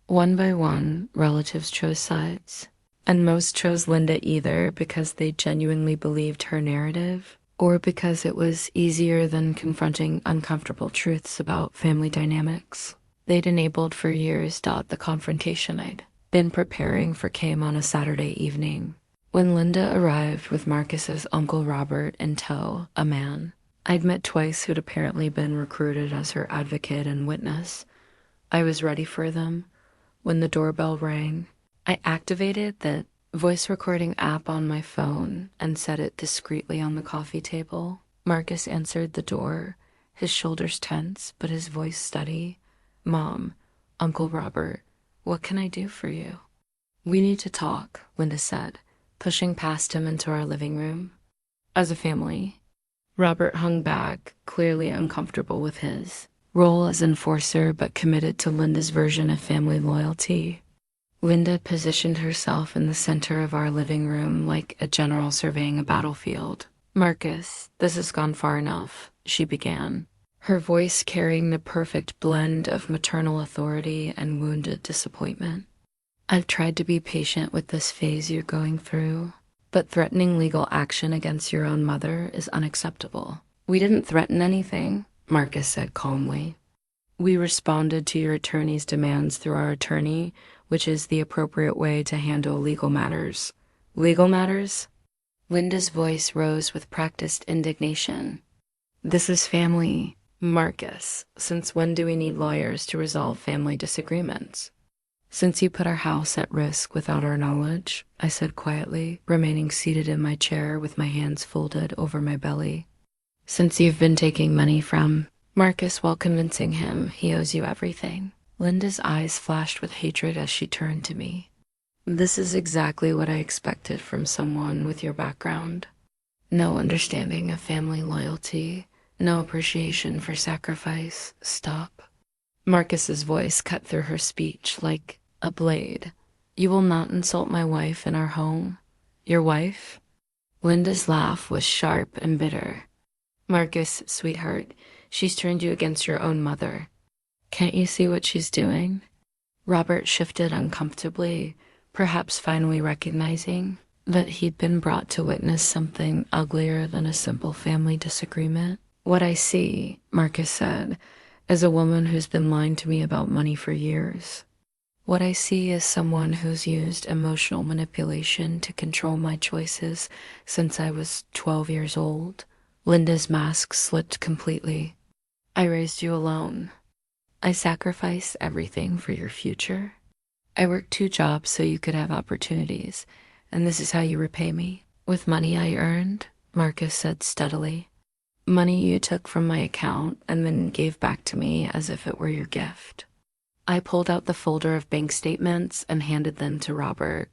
One by one, relatives chose sides, and most chose Linda either because they genuinely believed her narrative or because it was easier than confronting uncomfortable truths about family dynamics. They'd enabled for years the confrontation I'd been preparing for came on a Saturday evening. When Linda arrived with Marcus's Uncle Robert in tow, a man I'd met twice who'd apparently been recruited as her advocate and witness, I was ready for them. When the doorbell rang, I activated the voice recording app on my phone and set it discreetly on the coffee table. Marcus answered the door, his shoulders tense but his voice steady. "Mom, Uncle Robert, what can I do for you?" "We need to talk," Linda said, pushing past him into our living room. "As a family." Robert hung back, clearly uncomfortable with his role as enforcer but committed to Linda's version of family loyalty. Linda positioned herself in the center of our living room like a general surveying a battlefield. "Marcus, this has gone far enough," she began. her voice carrying the perfect blend of maternal authority and wounded disappointment. I've tried to be patient with this phase you're going through, but threatening legal action against your own mother is unacceptable. We didn't threaten anything, Marcus said calmly. We responded to your attorney's demands through our attorney, which is the appropriate way to handle legal matters. Legal matters? Linda's voice rose with practiced indignation. This is family. Marcus, since when do we need lawyers to resolve family disagreements? Since you put our house at risk without our knowledge, I said quietly, remaining seated in my chair with my hands folded over my belly. Since you've been taking money from Marcus while convincing him he owes you everything. Linda's eyes flashed with hatred as she turned to me. This is exactly what I expected from someone with your background. No understanding of family loyalty, no appreciation for sacrifice. Stop. Marcus's voice cut through her speech like a blade. You will not insult my wife in our home. Your wife? Linda's laugh was sharp and bitter. Marcus, sweetheart, she's turned you against your own mother. Can't you see what she's doing? Robert shifted uncomfortably, perhaps finally recognizing that he'd been brought to witness something uglier than a simple family disagreement. What I see, Marcus said, is a woman who's been lying to me about money for years. What I see is someone who's used emotional manipulation to control my choices since I was 12 years old. Linda's mask slipped completely. I raised you alone. I sacrificed everything for your future. I worked 2 jobs so you could have opportunities, and this is how you repay me. With money I earned, Marcus said steadily. Money you took from my account and then gave back to me as if it were your gift. I pulled out the folder of bank statements and handed them to Robert.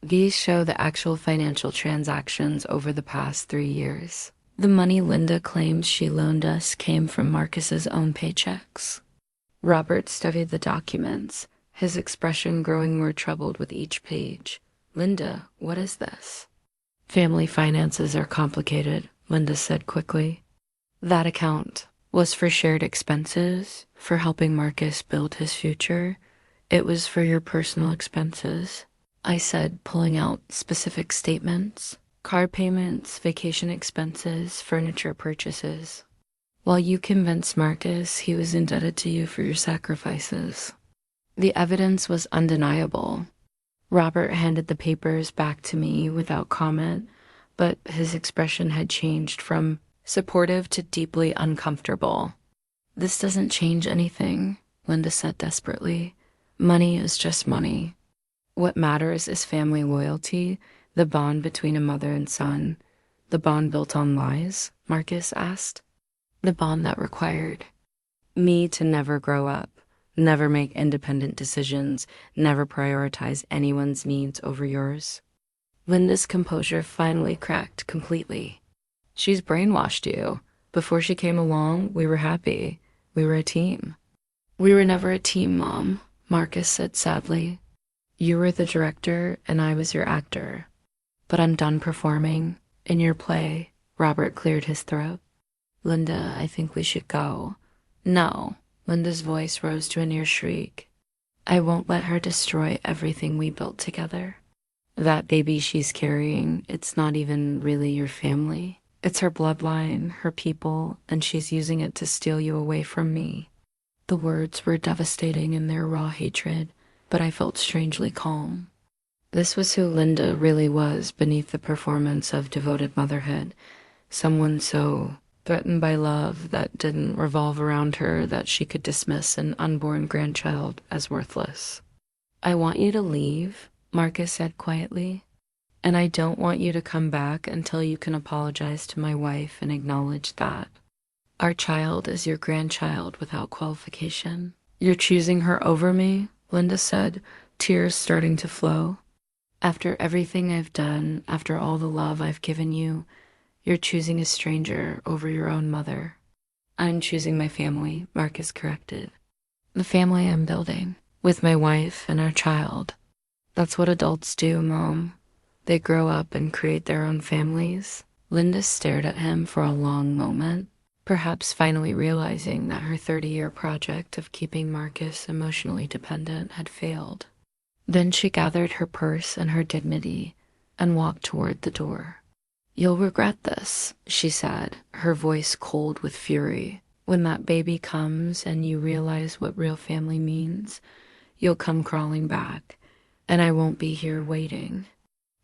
These show the actual financial transactions over the past 3 years. The money Linda claims she loaned us came from Marcus's own paychecks. Robert studied the documents, his expression growing more troubled with each page. Linda, what is this? Family finances are complicated, Linda said quickly. That account was for shared expenses, for helping Marcus build his future. It was for your personal expenses, I said, pulling out specific statements. Car payments, vacation expenses, furniture purchases. While you convinced Marcus he was indebted to you for your sacrifices. The evidence was undeniable. Robert handed the papers back to me without comment, but his expression had changed from supportive to deeply uncomfortable. This doesn't change anything, Linda said desperately. Money is just money. What matters is family loyalty, the bond between a mother and son. The bond built on lies, Marcus asked. The bond that required me to never grow up, never make independent decisions, never prioritize anyone's needs over yours. Linda's composure finally cracked completely. She's brainwashed you. Before she came along, we were happy. We were a team. We were never a team, Mom, Marcus said sadly. You were the director and I was your actor. But I'm done performing. In your play, Robert cleared his throat. Linda, I think we should go. No, Linda's voice rose to a near shriek. I won't let her destroy everything we built together. That baby she's carrying, it's not even really your family. It's her bloodline, her people, and she's using it to steal you away from me. The words were devastating in their raw hatred, but I felt strangely calm. This was who Linda really was beneath the performance of devoted motherhood. Someone so threatened by love that didn't revolve around her that she could dismiss an unborn grandchild as worthless. I want you to leave, Marcus said quietly. And I don't want you to come back until you can apologize to my wife and acknowledge that. Our child is your grandchild without qualification. You're choosing her over me, Linda said, tears starting to flow. After everything I've done, after all the love I've given you, you're choosing a stranger over your own mother. I'm choosing my family, Marcus corrected. The family I'm building, with my wife and our child. That's what adults do, Mom. They grow up and create their own families. Linda stared at him for a long moment. perhaps finally realizing that her 30-year project of keeping Marcus emotionally dependent had failed. Then she gathered her purse and her dignity and walked toward the door. "You'll regret this," she said, her voice cold with fury. "When that baby comes and you realize what real family means, you'll come crawling back, and I won't be here waiting."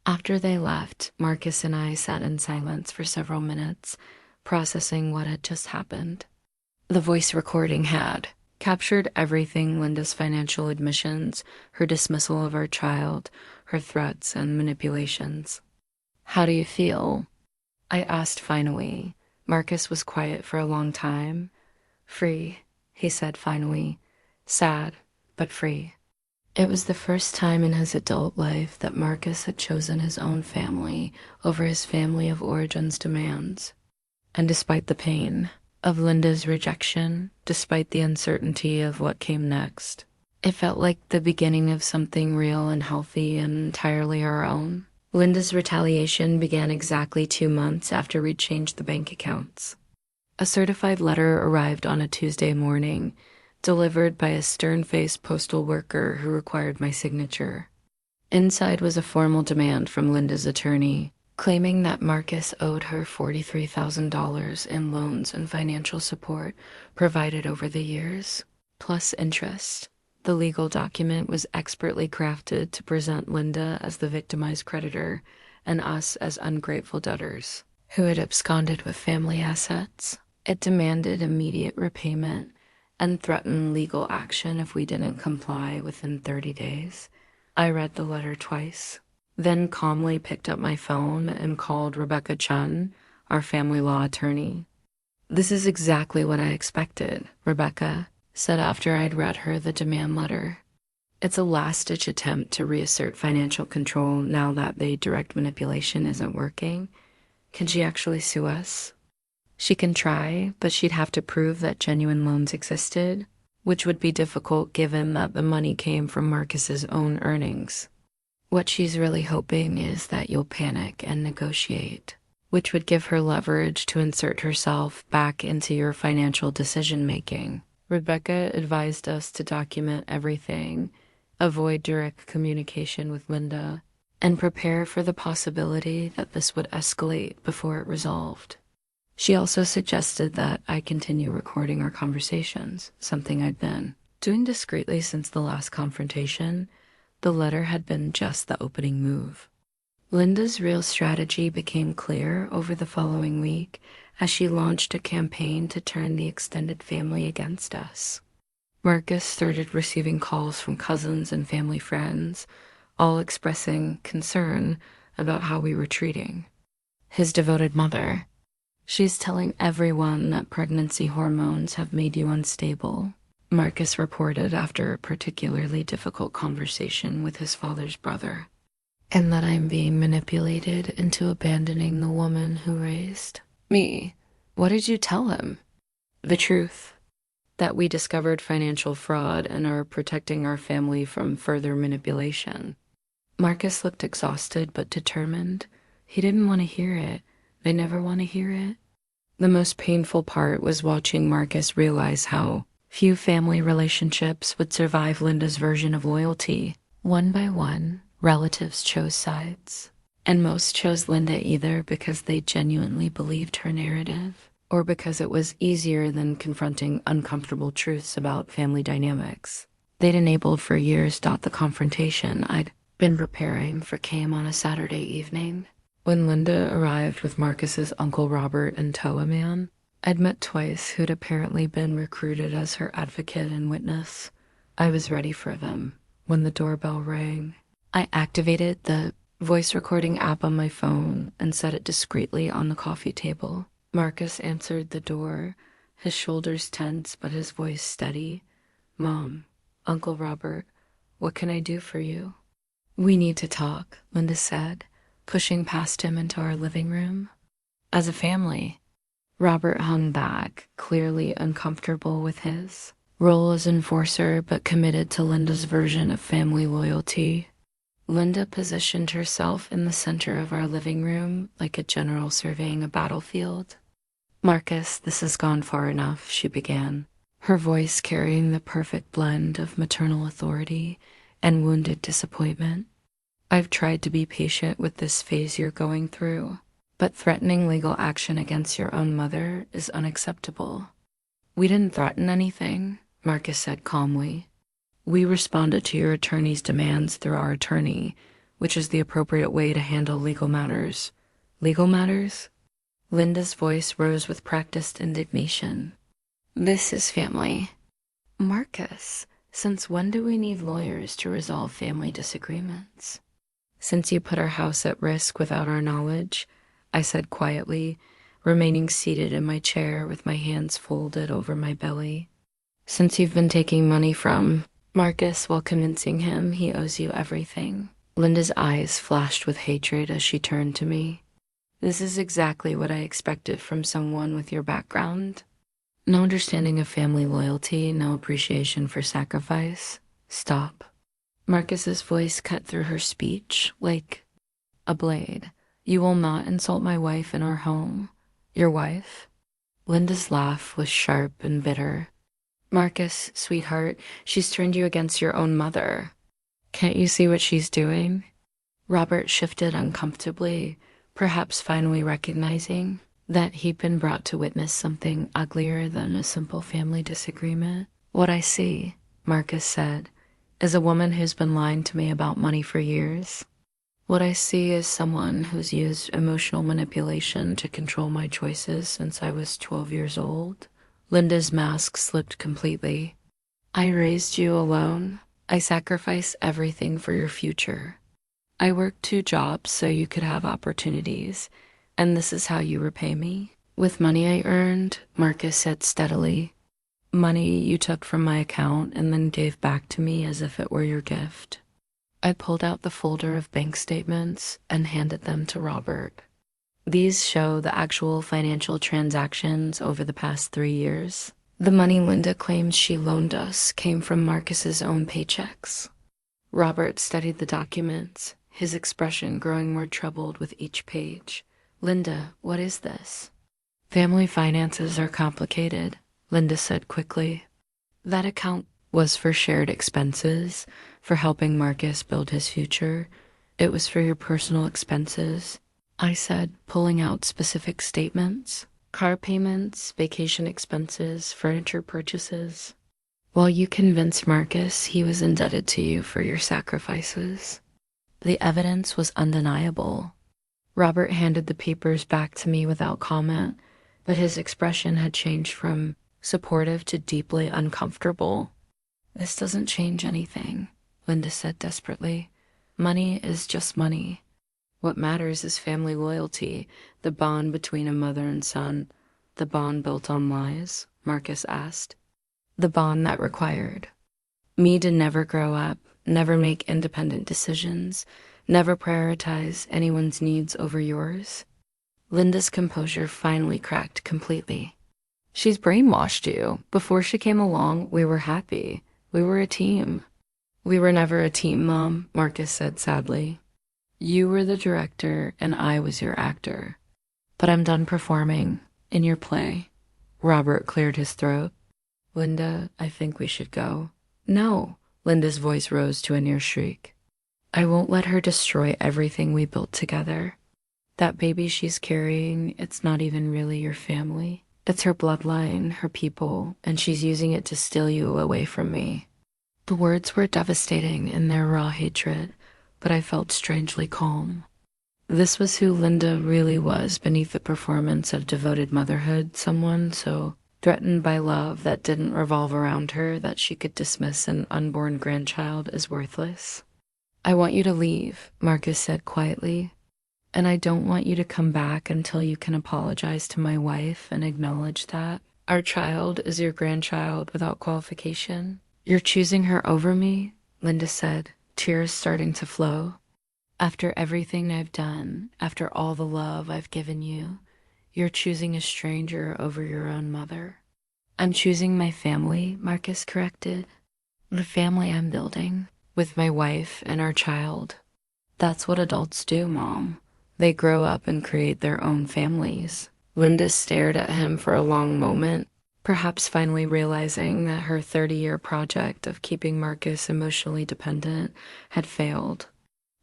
After they left, Marcus and I sat in silence for several minutes, processing what had just happened. The voice recording had captured everything: Linda's financial admissions, her dismissal of our child, her threats and manipulations. "How do you feel?" I asked finally. Marcus was quiet for a long time. "Free," he said finally. "Sad, but free." It was the first time in his adult life that Marcus had chosen his own family over his family of origin's demands. And despite the pain of Linda's rejection, despite the uncertainty of what came next, it felt like the beginning of something real and healthy and entirely our own. Linda's retaliation began exactly 2 months after we'd changed the bank accounts. A certified letter arrived on a Tuesday morning, delivered by a stern-faced postal worker who required my signature. Inside was a formal demand from Linda's attorney, claiming that Marcus owed her $43,000 in loans and financial support provided over the years, plus interest. The legal document was expertly crafted to present Linda as the victimized creditor and us as ungrateful debtors who had absconded with family assets. It demanded immediate repayment and threatened legal action if we didn't comply within 30 days. I read the letter twice, then calmly picked up my phone and called Rebecca Chun, our family law attorney. "This is exactly what I expected," Rebecca said after I'd read her the demand letter. "It's a last-ditch attempt to reassert financial control now that the direct manipulation isn't working. Can she actually sue us?" "She can try, but she'd have to prove that genuine loans existed, which would be difficult given that the money came from Marcus's own earnings. What she's really hoping is that you'll panic and negotiate, which would give her leverage to insert herself back into your financial decision-making." Rebecca advised us to document everything, avoid direct communication with Linda, and prepare for the possibility that this would escalate before it resolved. She also suggested that I continue recording our conversations, something I'd been doing discreetly since the last confrontation. The letter had been just the opening move. Linda's real strategy became clear over the following week as she launched a campaign to turn the extended family against us. Marcus started receiving calls from cousins and family friends, all expressing concern about how we were treating his devoted mother. "She's telling everyone that pregnancy hormones have made you unstable," Marcus reported after a particularly difficult conversation with his father's brother, "and that I'm being manipulated into abandoning the woman who raised me." "What did you tell him?" "The truth. That we discovered financial fraud and are protecting our family from further manipulation." Marcus looked exhausted but determined. He didn't want to hear it. They never want to hear it. The most painful part was watching Marcus realize how few family relationships would survive Linda's version of loyalty. One by one, relatives chose sides, and most chose Linda either because they genuinely believed her narrative or because it was easier than confronting uncomfortable truths about family dynamics. They'd enabled for years. The confrontation I'd been preparing for came on a Saturday evening. When Linda arrived with Marcus's Uncle Robert and tow a man I'd met twice who'd apparently been recruited as her advocate and witness, I was ready for them. When the doorbell rang, I activated the voice recording app on my phone and set it discreetly on the coffee table. Marcus answered the door, his shoulders tense but his voice steady. "Mom, Uncle Robert, what can I do for you?" "We need to talk," Linda said, pushing past him into our living room. "As a family." Robert hung back, clearly uncomfortable with his role as enforcer but committed to Linda's version of family loyalty. Linda positioned herself in the center of our living room like a general surveying a battlefield. Marcus, this has gone far enough, she began, her voice carrying the perfect blend of maternal authority and wounded disappointment. I've tried to be patient with this phase you're going through, but threatening legal action against your own mother is unacceptable. We didn't threaten anything, Marcus said calmly. We responded to your attorney's demands through our attorney, which is the appropriate way to handle legal matters. Legal matters? Linda's voice rose with practiced indignation. This is family. Marcus, since when do we need lawyers to resolve family disagreements? Since you put our house at risk without our knowledge, I said quietly, remaining seated in my chair with my hands folded over my belly. Since you've been taking money from Marcus while convincing him he owes you everything. Linda's eyes flashed with hatred as she turned to me. This is exactly what I expected from someone with your background. No understanding of family loyalty, no appreciation for sacrifice. Stop. Marcus's voice cut through her speech like a blade. You will not insult my wife in our home. Your wife? Linda's laugh was sharp and bitter. Marcus, sweetheart, she's turned you against your own mother. Can't you see what she's doing? Robert shifted uncomfortably, perhaps finally recognizing that he'd been brought to witness something uglier than a simple family disagreement. What I see, Marcus said, is a woman who's been lying to me about money for years. What I see is someone who's used emotional manipulation to control my choices since I was 12 years old. Linda's mask slipped completely. I raised you alone. I sacrificed everything for your future. I worked 2 jobs so you could have opportunities, and this is how you repay me. With money I earned, Marcus said steadily. Money you took from my account and then gave back to me as if it were your gift. I pulled out the folder of bank statements and handed them to Robert. These show the actual financial transactions over the past 3 years. The money Linda claims she loaned us came from Marcus's own paychecks. Robert studied the documents, his expression growing more troubled with each page. Linda, what is this? Family finances are complicated, Linda said quickly. That account was for shared expenses, for helping Marcus build his future. It was for your personal expenses, I said, pulling out specific statements. Car payments, vacation expenses, furniture purchases. While you convinced Marcus he was indebted to you for your sacrifices. The evidence was undeniable. Robert handed the papers back to me without comment, but his expression had changed from supportive to deeply uncomfortable. This doesn't change anything, Linda said desperately. Money is just money. What matters is family loyalty, the bond between a mother and son. The bond built on lies, Marcus asked. The bond that required me to never grow up, never make independent decisions, never prioritize anyone's needs over yours. Linda's composure finally cracked completely. She's brainwashed you. Before she came along, we were happy. We were a team. We were never a team, Mom, Marcus said sadly. You were the director and I was your actor. But I'm done performing in your play. Robert cleared his throat. Linda, I think we should go. No, Linda's voice rose to a near shriek. I won't let her destroy everything we built together. That baby she's carrying, it's not even really your family. It's her bloodline, her people, and she's using it to steal you away from me. The words were devastating in their raw hatred, but I felt strangely calm. This was who Linda really was beneath the performance of devoted motherhood, someone so threatened by love that didn't revolve around her that she could dismiss an unborn grandchild as worthless. I want you to leave, Marcus said quietly, and I don't want you to come back until you can apologize to my wife and acknowledge that our child is your grandchild without qualification. You're choosing her over me, Linda said, tears starting to flow. After everything I've done, after all the love I've given you, you're choosing a stranger over your own mother. I'm choosing my family, Marcus corrected. The family I'm building, with my wife and our child. That's what adults do, Mom. They grow up and create their own families. Linda stared at him for a long moment, perhaps finally realizing that her 30-year project of keeping Marcus emotionally dependent had failed.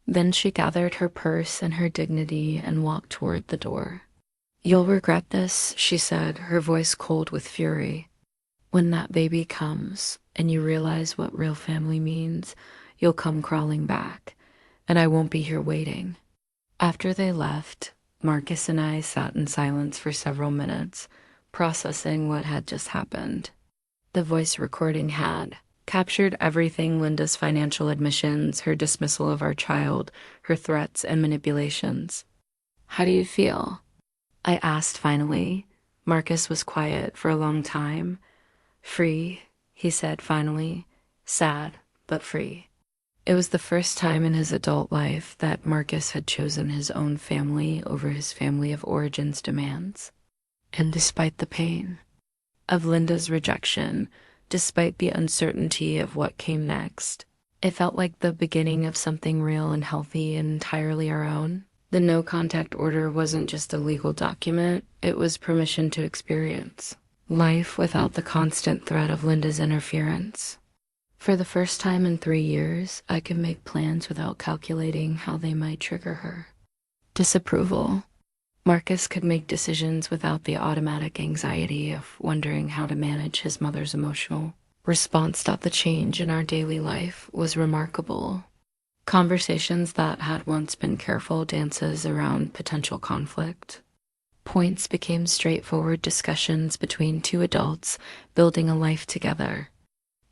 Then she gathered her purse and her dignity and walked toward the door. "You'll regret this," she said, her voice cold with fury. "When that baby comes and you realize what real family means, you'll come crawling back, and I won't be here waiting." After they left, Marcus and I sat in silence for several minutes, processing what had just happened. The voice recording had captured everything: Linda's financial admissions, her dismissal of our child, her threats and manipulations. "How do you feel?" I asked finally. Marcus was quiet for a long time. "Free," he said finally. "Sad, but free." It was the first time in his adult life that Marcus had chosen his own family over his family of origin's demands. And despite the pain of Linda's rejection, despite the uncertainty of what came next, it felt like the beginning of something real and healthy and entirely our own. The no contact order wasn't just a legal document, it was permission to experience life without the constant threat of Linda's interference. For the first time in 3 years, I could make plans without calculating how they might trigger her. Disapproval. Marcus could make decisions without the automatic anxiety of wondering how to manage his mother's emotional response. The change in our daily life was remarkable. Conversations that had once been careful dances around potential conflict. Points became straightforward discussions between two adults building a life together.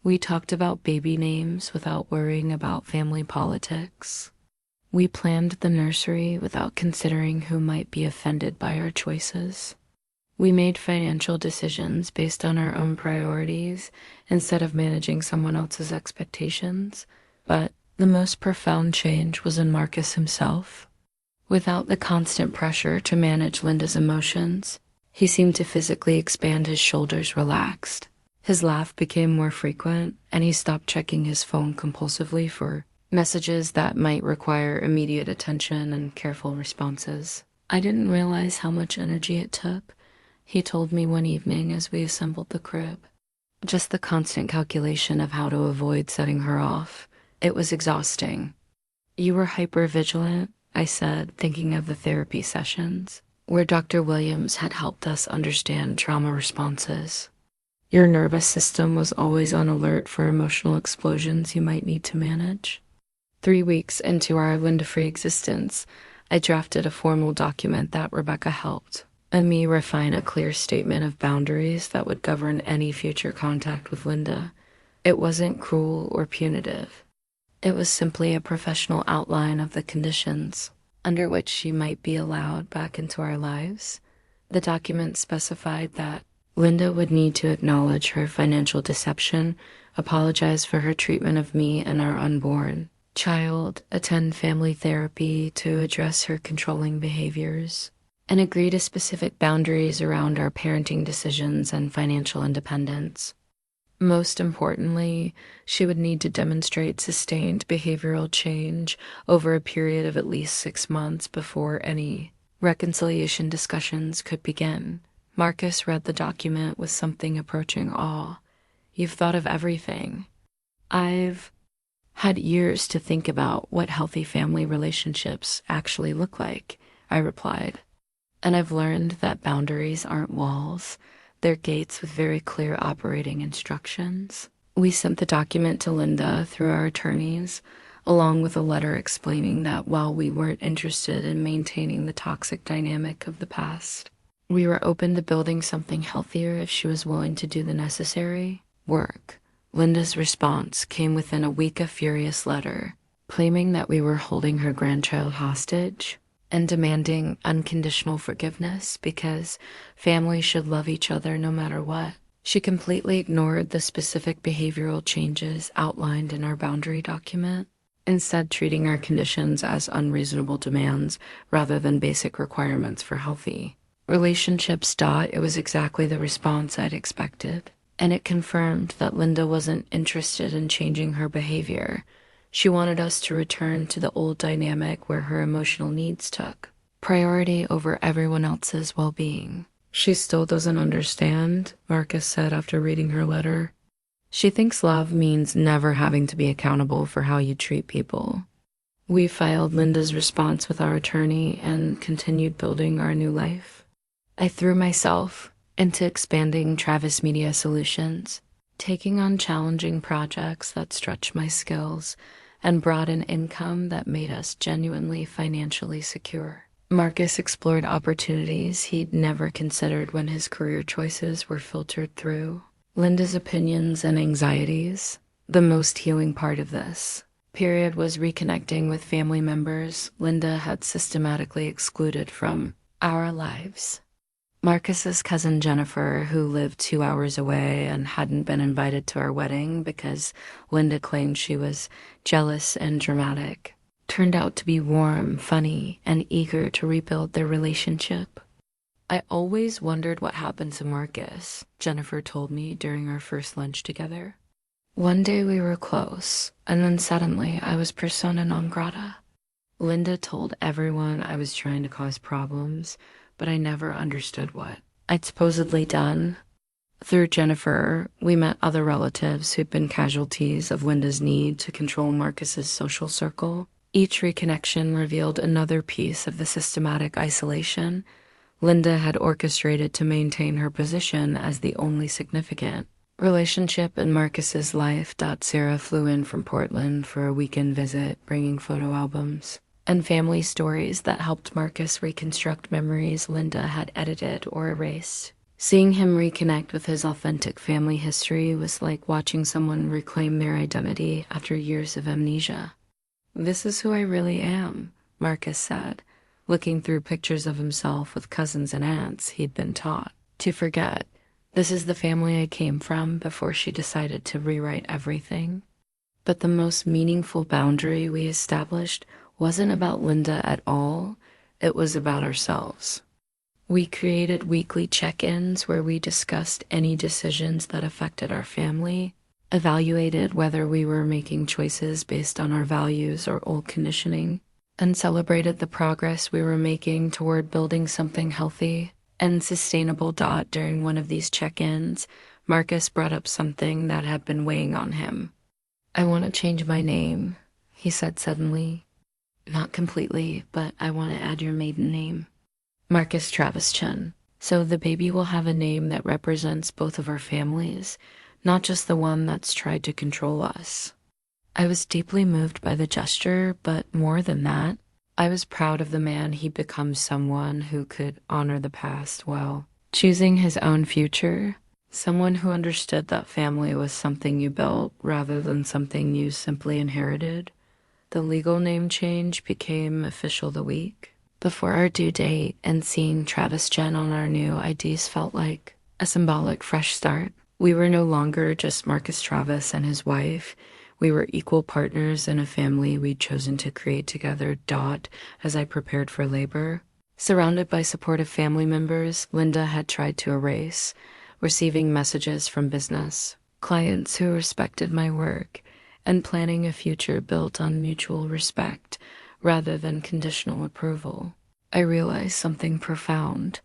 We talked about baby names without worrying about family politics. We planned the nursery without considering who might be offended by our choices. We made financial decisions based on our own priorities instead of managing someone else's expectations. But the most profound change was in Marcus himself. Without the constant pressure to manage Linda's emotions, he seemed to physically expand. His shoulders relaxed. His laugh became more frequent, and he stopped checking his phone compulsively for messages that might require immediate attention and careful responses. "I didn't realize how much energy it took," he told me one evening as we assembled the crib. Just the constant calculation of how to avoid setting her off. It was exhausting. "You were hypervigilant," I said, thinking of the therapy sessions, where Dr. Williams had helped us understand trauma responses. "Your nervous system was always on alert for emotional explosions you might need to manage." 3 weeks into our Linda-free existence, I drafted a formal document that Rebecca helped, and me refine a clear statement of boundaries that would govern any future contact with Linda. It wasn't cruel or punitive. It was simply a professional outline of the conditions under which she might be allowed back into our lives. The document specified that Linda would need to acknowledge her financial deception, apologize for her treatment of me and our unborn child, attend family therapy to address her controlling behaviors, and agree to specific boundaries around our parenting decisions and financial independence. Most importantly, she would need to demonstrate sustained behavioral change over a period of at least 6 months before any reconciliation discussions could begin. Marcus read the document with something approaching awe. "You've thought of everything." "I've had years to think about what healthy family relationships actually look like," I replied. "And I've learned that boundaries aren't walls. They're gates with very clear operating instructions." We sent the document to Linda through our attorneys, along with a letter explaining that while we weren't interested in maintaining the toxic dynamic of the past, we were open to building something healthier if she was willing to do the necessary work. Linda's response came within a week: a furious letter, claiming that we were holding her grandchild hostage and demanding unconditional forgiveness because families should love each other no matter what. She completely ignored the specific behavioral changes outlined in our boundary document, instead treating our conditions as unreasonable demands rather than basic requirements for healthy relationships. It was exactly the response I'd expected, and it confirmed that Linda wasn't interested in changing her behavior. She wanted us to return to the old dynamic where her emotional needs took priority over everyone else's well-being. She still doesn't understand, Marcus said after reading her letter. She thinks love means never having to be accountable for how you treat people. We filed Linda's response with our attorney and continued building our new life. I threw myself into expanding Travis Media Solutions, taking on challenging projects that stretched my skills and brought an income that made us genuinely financially secure. Marcus explored opportunities he'd never considered when his career choices were filtered through Linda's opinions and anxieties. The most healing part of this period was reconnecting with family members Linda had systematically excluded from our lives. Marcus's cousin Jennifer, who lived 2 hours away and hadn't been invited to our wedding because Linda claimed she was jealous and dramatic, turned out to be warm, funny, and eager to rebuild their relationship. I always wondered what happened to Marcus, Jennifer told me during our first lunch together. One day we were close, and then suddenly I was persona non grata. Linda told everyone I was trying to cause problems, but I never understood what I'd supposedly done. Through Jennifer, we met other relatives who'd been casualties of Linda's need to control Marcus's social circle. Each reconnection revealed another piece of the systematic isolation Linda had orchestrated to maintain her position as the only significant relationship in Marcus's life. Sarah flew in from Portland for a weekend visit, bringing photo albums and family stories that helped Marcus reconstruct memories Linda had edited or erased. Seeing him reconnect with his authentic family history was like watching someone reclaim their identity after years of amnesia. "This is who I really am," Marcus said, looking through pictures of himself with cousins and aunts he'd been taught to forget. "This is the family I came from before she decided to rewrite everything." But the most meaningful boundary we established wasn't about Linda at all. It was about ourselves. We created weekly check-ins where we discussed any decisions that affected our family, evaluated whether we were making choices based on our values or old conditioning, and celebrated the progress we were making toward building something healthy and sustainable. During one of these check-ins, Marcus brought up something that had been weighing on him. "I want to change my name," he said suddenly. "Not completely, but I want to add your maiden name. Marcus Travis Chen. So the baby will have a name that represents both of our families, not just the one that's tried to control us." I was deeply moved by the gesture, but more than that, I was proud of the man he'd become, someone who could honor the past while choosing his own future, someone who understood that family was something you built rather than something you simply inherited. The legal name change became official the week before our due date, and seeing Travis Jen on our new IDs felt like a symbolic fresh start. We were no longer just Marcus Travis and his wife. We were equal partners in a family we'd chosen to create together. As I prepared for labor, surrounded by supportive family members Linda had tried to erase, receiving messages from business clients who respected my work, and planning a future built on mutual respect rather than conditional approval, I realized something profound.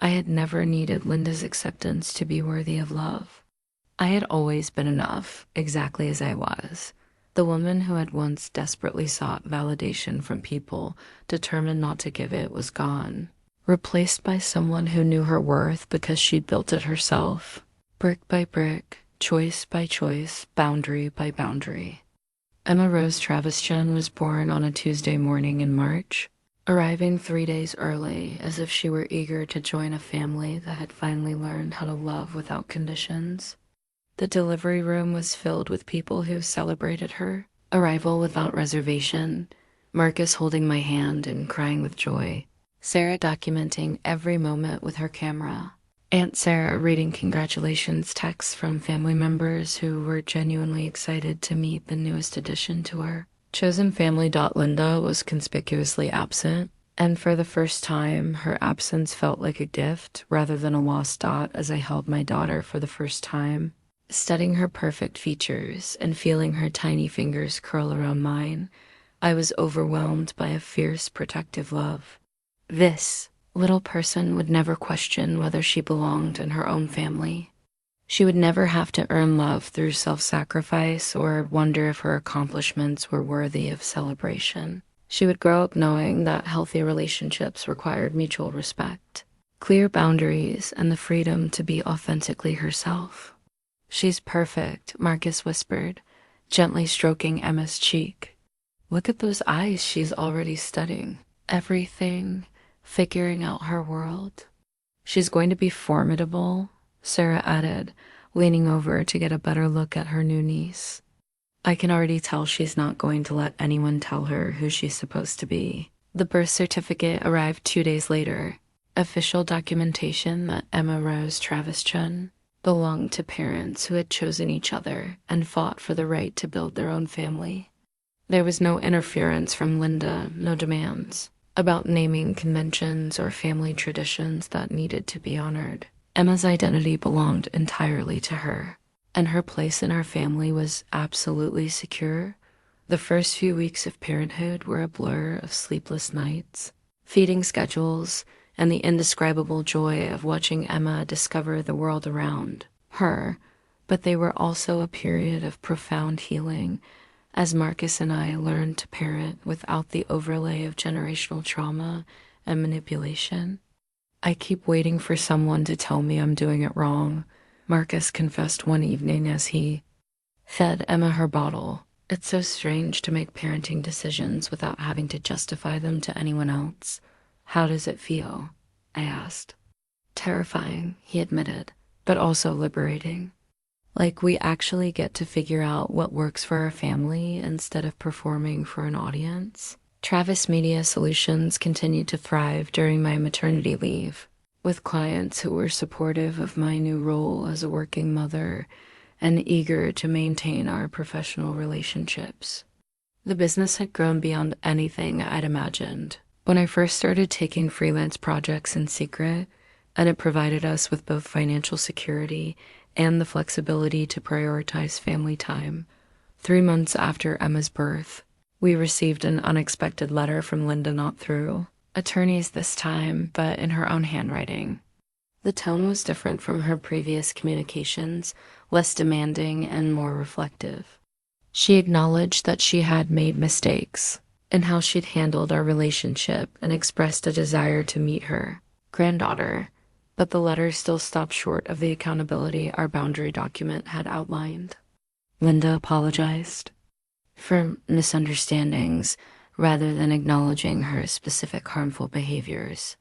I had never needed Linda's acceptance to be worthy of love. I had always been enough, exactly as I was. The woman who had once desperately sought validation from people determined not to give it was gone, replaced by someone who knew her worth because she'd built it herself, brick by brick, choice by choice, boundary by boundary. Emma Rose Travis Chen was born on a Tuesday morning in March, arriving 3 days early as if she were eager to join a family that had finally learned how to love without conditions. The delivery room was filled with people who celebrated her arrival without reservation, Marcus holding my hand and crying with joy, Sarah documenting every moment with her camera, Aunt Sarah reading congratulations texts from family members who were genuinely excited to meet the newest addition to her chosen family. Linda was conspicuously absent, and for the first time, her absence felt like a gift rather than a loss. As I held my daughter for the first time, studying her perfect features and feeling her tiny fingers curl around mine, I was overwhelmed by a fierce, protective love. This Little person would never question whether she belonged in her own family. She would never have to earn love through self-sacrifice or wonder if her accomplishments were worthy of celebration. She would grow up knowing that healthy relationships required mutual respect, clear boundaries, and the freedom to be authentically herself. "She's perfect," Marcus whispered, gently stroking Emma's cheek. "Look at those eyes she's already studying. Everything, figuring out her world." "She's going to be formidable," Sarah added, leaning over to get a better look at her new niece. "I can already tell she's not going to let anyone tell her who she's supposed to be." The birth certificate arrived 2 days later, official documentation that Emma Rose Travis Chun belonged to parents who had chosen each other and fought for the right to build their own family. There was no interference from Linda, no demands about naming conventions or family traditions that needed to be honored. Emma's identity belonged entirely to her, and her place in our family was absolutely secure. The first few weeks of parenthood were a blur of sleepless nights, feeding schedules, and the indescribable joy of watching Emma discover the world around her, but they were also a period of profound healing as Marcus and I learned to parent without the overlay of generational trauma and manipulation. "I keep waiting for someone to tell me I'm doing it wrong," Marcus confessed one evening as he fed Emma her bottle. "It's so strange to make parenting decisions without having to justify them to anyone else. How does it feel?" I asked. "Terrifying," he admitted, "but also liberating. Like we actually get to figure out what works for our family instead of performing for an audience." Travis Media Solutions continued to thrive during my maternity leave, with clients who were supportive of my new role as a working mother and eager to maintain our professional relationships. The business had grown beyond anything I'd imagined. When I first started taking freelance projects in secret, and it provided us with both financial security and the flexibility to prioritize family time. 3 months after Emma's birth, we received an unexpected letter from Linda Not Through, attorneys this time, but in her own handwriting. The tone was different from her previous communications, less demanding and more reflective. She acknowledged that she had made mistakes in how she'd handled our relationship and expressed a desire to meet her granddaughter, but the letter still stopped short of the accountability our boundary document had outlined. Linda apologized for misunderstandings rather than acknowledging her specific harmful behaviors.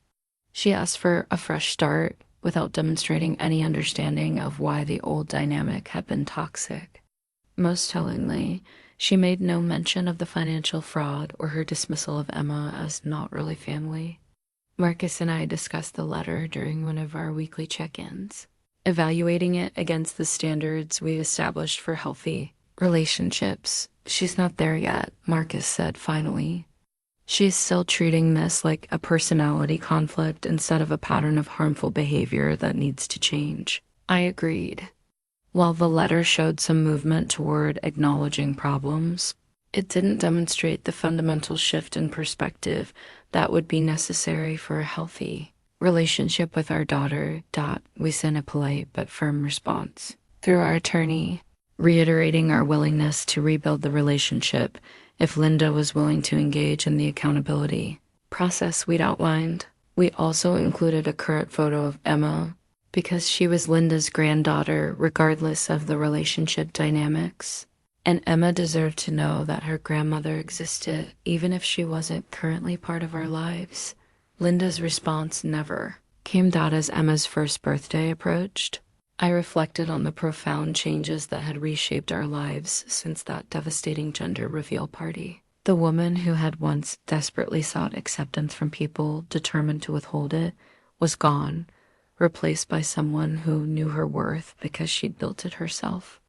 She asked for a fresh start without demonstrating any understanding of why the old dynamic had been toxic. Most tellingly, she made no mention of the financial fraud or her dismissal of Emma as not really family. Marcus and I discussed the letter during one of our weekly check-ins, evaluating it against the standards we established for healthy relationships. "She's not there yet," Marcus said finally. "She's still treating this like a personality conflict instead of a pattern of harmful behavior that needs to change." I agreed. While the letter showed some movement toward acknowledging problems, it didn't demonstrate the fundamental shift in perspective that would be necessary for a healthy relationship with our daughter. We sent a polite but firm response through our attorney, reiterating our willingness to rebuild the relationship if Linda was willing to engage in the accountability process we'd outlined. We also included a current photo of Emma because she was Linda's granddaughter regardless of the relationship dynamics, and Emma deserved to know that her grandmother existed even if she wasn't currently part of our lives. Linda's response never came out as Emma's first birthday approached. I reflected on the profound changes that had reshaped our lives since that devastating gender reveal party. The woman who had once desperately sought acceptance from people determined to withhold it was gone, replaced by someone who knew her worth because she'd built it herself.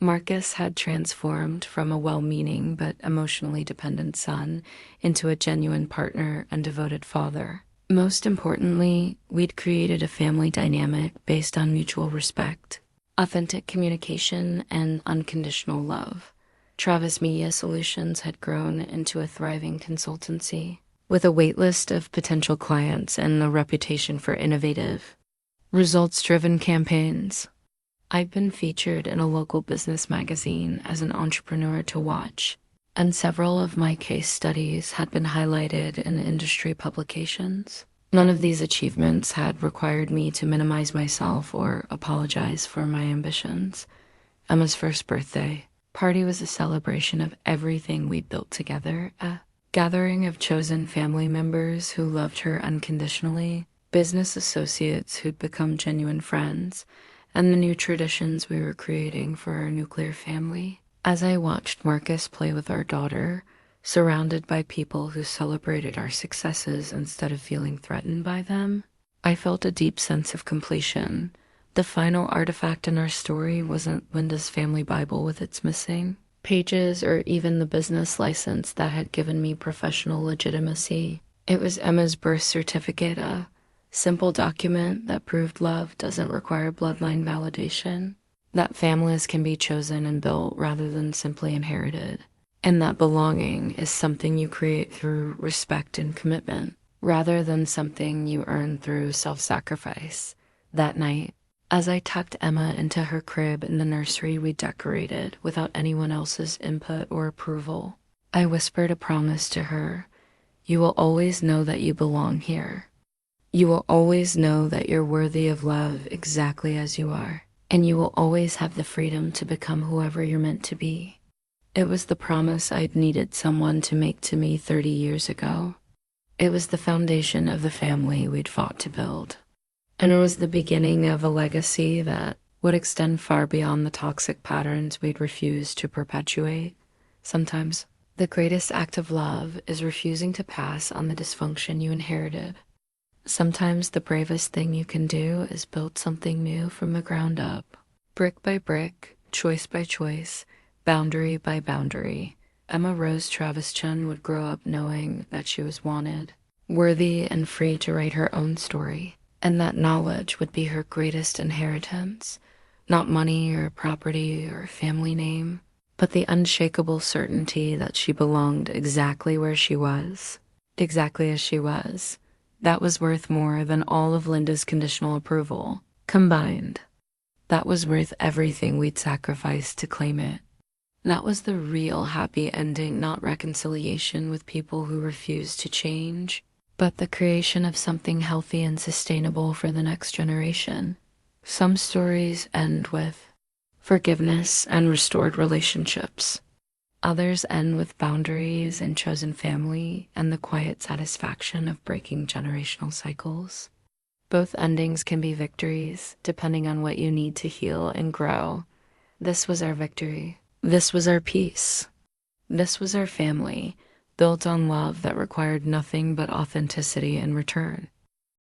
Marcus had transformed from a well-meaning but emotionally dependent son into a genuine partner and devoted father. Most importantly, we'd created a family dynamic based on mutual respect, authentic communication, and unconditional love. Travis Media Solutions had grown into a thriving consultancy, with a waitlist of potential clients and a reputation for innovative, results-driven campaigns. I've been featured in a local business magazine as an entrepreneur to watch, and several of my case studies had been highlighted in industry publications. None of these achievements had required me to minimize myself or apologize for my ambitions. Emma's first birthday party was a celebration of everything we built together, a gathering of chosen family members who loved her unconditionally, business associates who'd become genuine friends, and the new traditions we were creating for our nuclear family. As I watched Marcus play with our daughter, surrounded by people who celebrated our successes instead of feeling threatened by them, I felt a deep sense of completion. The final artifact in our story wasn't Linda's family Bible with its missing pages or even the business license that had given me professional legitimacy. It was Emma's birth certificate, a simple document that proved love doesn't require bloodline validation, that families can be chosen and built rather than simply inherited, and that belonging is something you create through respect and commitment, rather than something you earn through self-sacrifice. That night, as I tucked Emma into her crib in the nursery we decorated without anyone else's input or approval, I whispered a promise to her. You will always know that you belong here. You will always know that you're worthy of love exactly as you are, and you will always have the freedom to become whoever you're meant to be. It was the promise I'd needed someone to make to me 30 years ago. It was the foundation of the family we'd fought to build. And it was the beginning of a legacy that would extend far beyond the toxic patterns we'd refused to perpetuate. Sometimes the greatest act of love is refusing to pass on the dysfunction you inherited. Sometimes the bravest thing you can do is build something new from the ground up. Brick by brick, choice by choice, boundary by boundary, Emma Rose Travis Chen would grow up knowing that she was wanted, worthy and free to write her own story, and that knowledge would be her greatest inheritance, not money or property or family name, but the unshakable certainty that she belonged exactly where she was, exactly as she was. That was worth more than all of Linda's conditional approval combined. That was worth everything we'd sacrificed to claim it. That was the real happy ending, not reconciliation with people who refused to change, but the creation of something healthy and sustainable for the next generation. Some stories end with forgiveness and restored relationships. Others end with boundaries and chosen family and the quiet satisfaction of breaking generational cycles. Both endings can be victories, depending on what you need to heal and grow. This was our victory. This was our peace. This was our family, built on love that required nothing but authenticity in return.